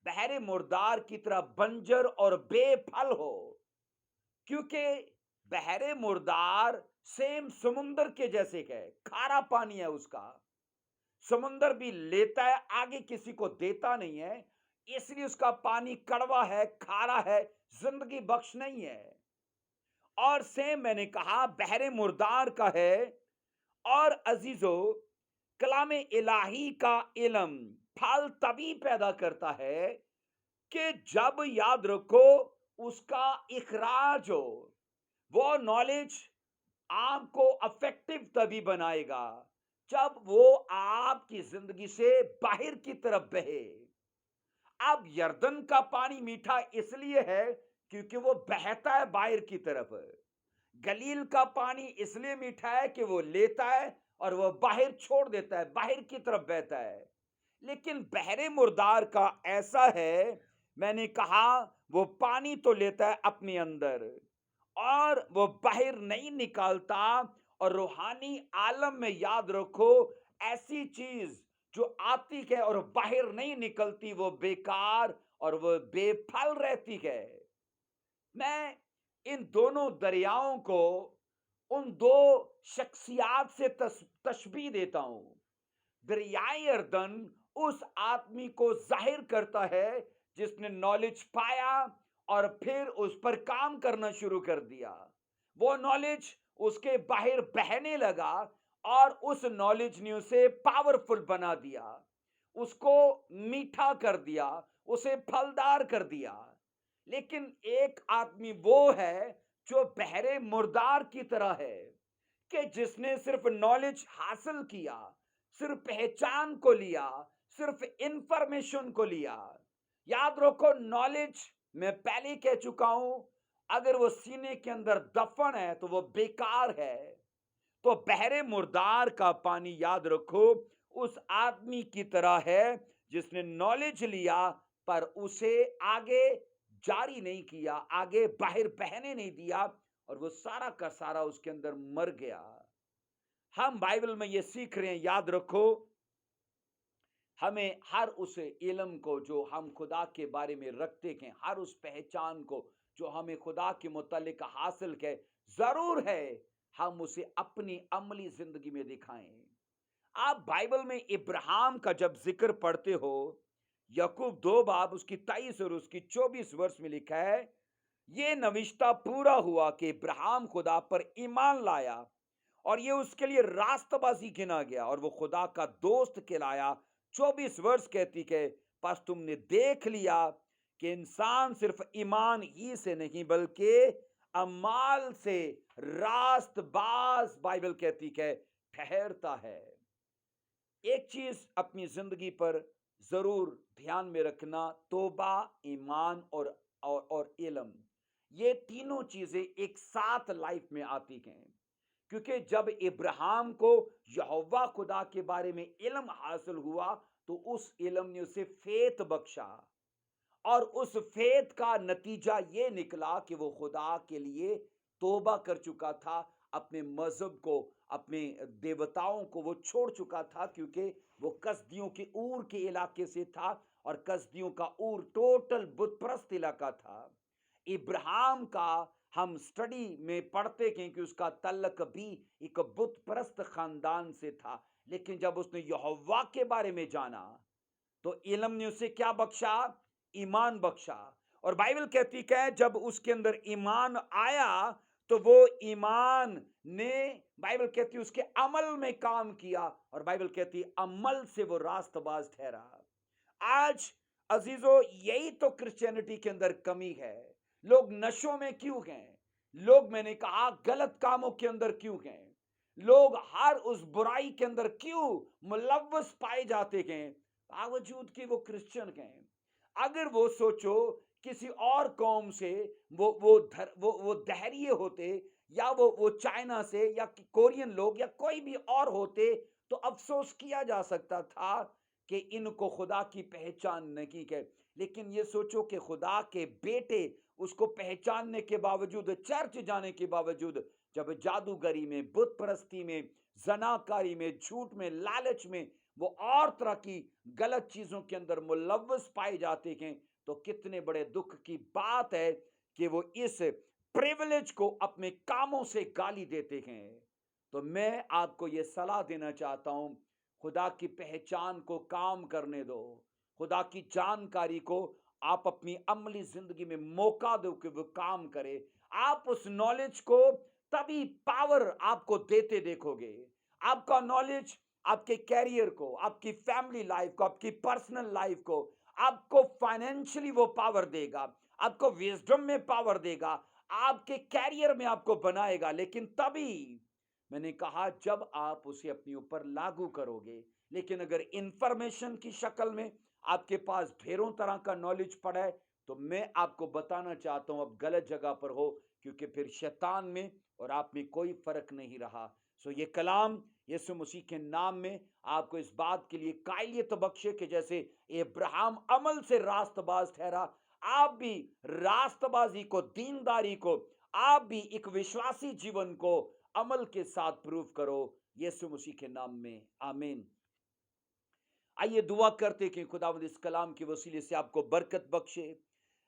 बहरे मुर्दार की तरह बंजर और बेफल हो। क्योंकि बहरे मुर्दार सेम समुंदर के जैसे है, खारा पानी है उसका। समुंदर भी लेता है, आगे किसी को देता नहीं है, इसलिए उसका पानी कड़वा है, खारा है, जिंदगी बख्श नहीं है। और सेम मैंने कहा बहरे मुर्दार का है। और अजीजों, कलाम इलाही का इल्म फल तभी पैदा करता है कि जब, याद रखो, उसका इखराज हो। वो नॉलेज आपको अफेक्टिव तभी बनाएगा जब वो आपकी जिंदगी से बाहर की तरफ बहे। अब यर्दन का पानी मीठा इसलिए है क्योंकि वो बहता है बाहर की तरफ। गलील का पानी इसलिए मीठा है कि वो लेता है और वो बाहर छोड़ देता है, बाहर की तरफ बहता है। लेकिन बहरे मुर्दार का ऐसा है, मैंने कहा वो पानी तो लेता है अपने अंदर और वो बाहर नहीं निकालता, اور روحانی عالم میں یاد رکھو، ایسی چیز جو آتی ہے اور باہر نہیں نکلتی وہ بیکار اور وہ بے پھل رہتی ہے۔ میں ان دونوں دریاؤں کو ان دو شخصیات سے تشبیہ دیتا ہوں۔ دریائے اردن اس آدمی کو ظاہر کرتا ہے جس نے نالج پایا اور پھر اس پر کام کرنا شروع کر دیا۔ وہ نالج اس کے باہر بہنے لگا اور اس نالج نے اسے پاورفل بنا دیا، اس کو میٹھا کر دیا، اسے پھلدار کر دیا۔ لیکن ایک آدمی وہ ہے جو بحر مردار کی طرح ہے، کہ جس نے صرف نالج حاصل کیا، صرف پہچان کو لیا، صرف انفارمیشن کو لیا۔ یاد رکھو، نالج میں پہلے کہہ چکا ہوں، اگر وہ سینے کے اندر دفن ہے تو وہ بیکار ہے۔ تو بحر مردار کا پانی، یاد رکھو، اس آدمی کی طرح ہے جس نے نالج لیا پر اسے آگے جاری نہیں کیا، آگے باہر بہنے نہیں دیا، اور وہ سارا کا سارا اس کے اندر مر گیا۔ ہم بائبل میں یہ سیکھ رہے ہیں، یاد رکھو، ہمیں ہر اس علم کو جو ہم خدا کے بارے میں رکھتے ہیں، ہر اس پہچان کو جو ہمیں خدا کے متعلق حاصل ہے، ضرور ہے ہم اسے اپنی عملی زندگی میں دکھائیں۔ آپ بائبل میں ابراہیم کا جب ذکر پڑھتے ہو، یعقوب 2 باب اس کی 23 اور اس کی 24 ورس میں لکھا ہے، یہ نوشتہ پورا ہوا کہ ابراہیم خدا پر ایمان لایا اور یہ اس کے لیے راست بازی گنا گیا اور وہ خدا کا دوست کہلایا۔ 24 ورس کہتی کہ پس تم نے دیکھ لیا کہ انسان صرف ایمان ہی سے نہیں بلکہ اعمال سے راست باز، بائبل کہتی کہ ٹھہرتا ہے۔ ایک چیز اپنی زندگی پر ضرور دھیان میں رکھنا، توبہ، ایمان اور علم، یہ تینوں چیزیں ایک ساتھ لائف میں آتی ہیں۔ کیونکہ جب ابراہیم کو یہوہ خدا کے بارے میں علم حاصل ہوا تو اس علم نے اسے فیت بخشا، اور اس فیت کا نتیجہ یہ نکلا کہ وہ خدا کے لیے توبہ کر چکا تھا، اپنے مذہب کو، اپنے دیوتاؤں کو وہ چھوڑ چکا تھا، کیونکہ وہ کسدیوں کے اور کے علاقے سے تھا، اور کسدیوں کا اور ٹوٹل بت پرست علاقہ تھا۔ ابراہیم کا ہم سٹڈی میں پڑھتے ہیں کہ اس کا تعلق بھی ایک بت پرست خاندان سے تھا، لیکن جب اس نے یہوہ کے بارے میں جانا تو علم نے اسے کیا بخشا؟ ایمان بخشا۔ اور بائبل کہتی کہ جب اس کے اندر ایمان آیا تو وہ ایمان نے، بائبل کہتی اس کے عمل میں کام کیا، اور بائبل کہتی عمل سے وہ راست باز ٹھہرا۔ آج عزیزو، یہی تو کرسچینٹی کے اندر کمی ہے۔ لوگ نشوں میں کیوں ہیں؟ لوگ، میں نے کہا، غلط کاموں کے اندر کیوں ہیں؟ لوگ ہر اس برائی کے اندر کیوں ملوث پائے جاتے ہیں باوجود کہ وہ کرسچن ہیں؟ اگر وہ سوچو کسی اور قوم سے وہ دہریے ہوتے، یا وہ چائنا سے، یا کورین لوگ، یا کوئی بھی اور ہوتے، تو افسوس کیا جا سکتا تھا کہ ان کو خدا کی پہچان نہیں ہے۔ لیکن یہ سوچو کہ خدا کے بیٹے اس کو پہچاننے کے باوجود، چرچ جانے کے باوجود، جب جادوگری میں، بت پرستی میں، زناکاری میں، جھوٹ میں، لالچ میں، وہ اور طرح کی غلط چیزوں کے اندر ملوث پائے جاتے ہیں، تو کتنے بڑے دکھ کی بات ہے کہ وہ اس پریویلیج کو اپنے کاموں سے گالی دیتے ہیں۔ تو میں آپ کو یہ صلاح دینا چاہتا ہوں، خدا کی پہچان کو کام کرنے دو، خدا کی جانکاری کو آپ اپنی عملی زندگی میں موقع دو کہ وہ کام کرے۔ آپ اس نالج کو تبھی پاور آپ کو دیتے دیکھو گے۔ آپ کا نالج آپ کے کیریئر کو، آپ کی فیملی لائف کو، آپ کی پرسنل لائف کو، آپ کو فائنینشلی وہ پاور دے گا، آپ کو ویزڈم میں پاور دے گا، آپ کے کیریئر میں آپ کو بنائے گا، لیکن تبھی، میں نے کہا، جب آپ اسے اپنے اوپر لاگو کرو گے۔ لیکن اگر انفارمیشن کی شکل میں آپ کے پاس ڈھیروں طرح کا نالج پڑا ہے، تو میں آپ کو بتانا چاہتا ہوں اب غلط جگہ پر ہو، کیونکہ پھر شیطان میں اور آپ میں کوئی فرق نہیں رہا۔ سو یہ کلام یسوع مسیح کے نام میں آپ کو اس بات کے لیے قائلیت بخشے کہ جیسے ابراہیم عمل سے راست باز ٹھہرا، آپ بھی راست بازی کو، دینداری کو، آپ بھی ایک وشواسی جیون کو अमल के साथ प्रूव करो, यीशु मसीह के नाम में आमीन। आइए दुआ करते कि खुदावंद इस कलाम के वसीले से आपको बरकत बख्शे।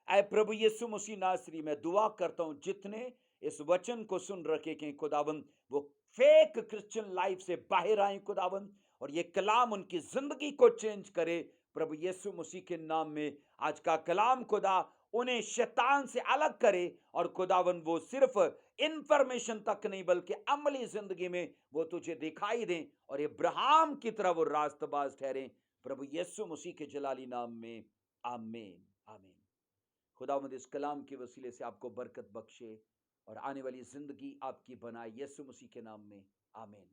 ऐ प्रभु यीशु मसीह नासरी, मैं दुआ करता हूं जितने इस वचन को सुन रखे कि खुदावंद वो फेक क्रिश्चियन लाइफ से बाहर आए खुदावंद, और ये कलाम उनकी जिंदगी को चेंज करे प्रभु यीशु मसीह के नाम में। आज का कलाम खुदा उन्हें शैतान से अलग करे, और खुदावंद वो सिर्फ इंफॉर्मेशन तक नहीं बल्कि अमली जिंदगी में वो तुझे दिखाई दें, और इब्राहिम की तरह वो रास्तबाज ठहरें प्रभु यीशु मसीह के जलाली नाम में आमीन आमीन। खुदावंद इस कलाम के वसीले से आपको बरकत बख्शे और आने वाली जिंदगी आपकी बनाए, यीशु मसीह के नाम में आमीन।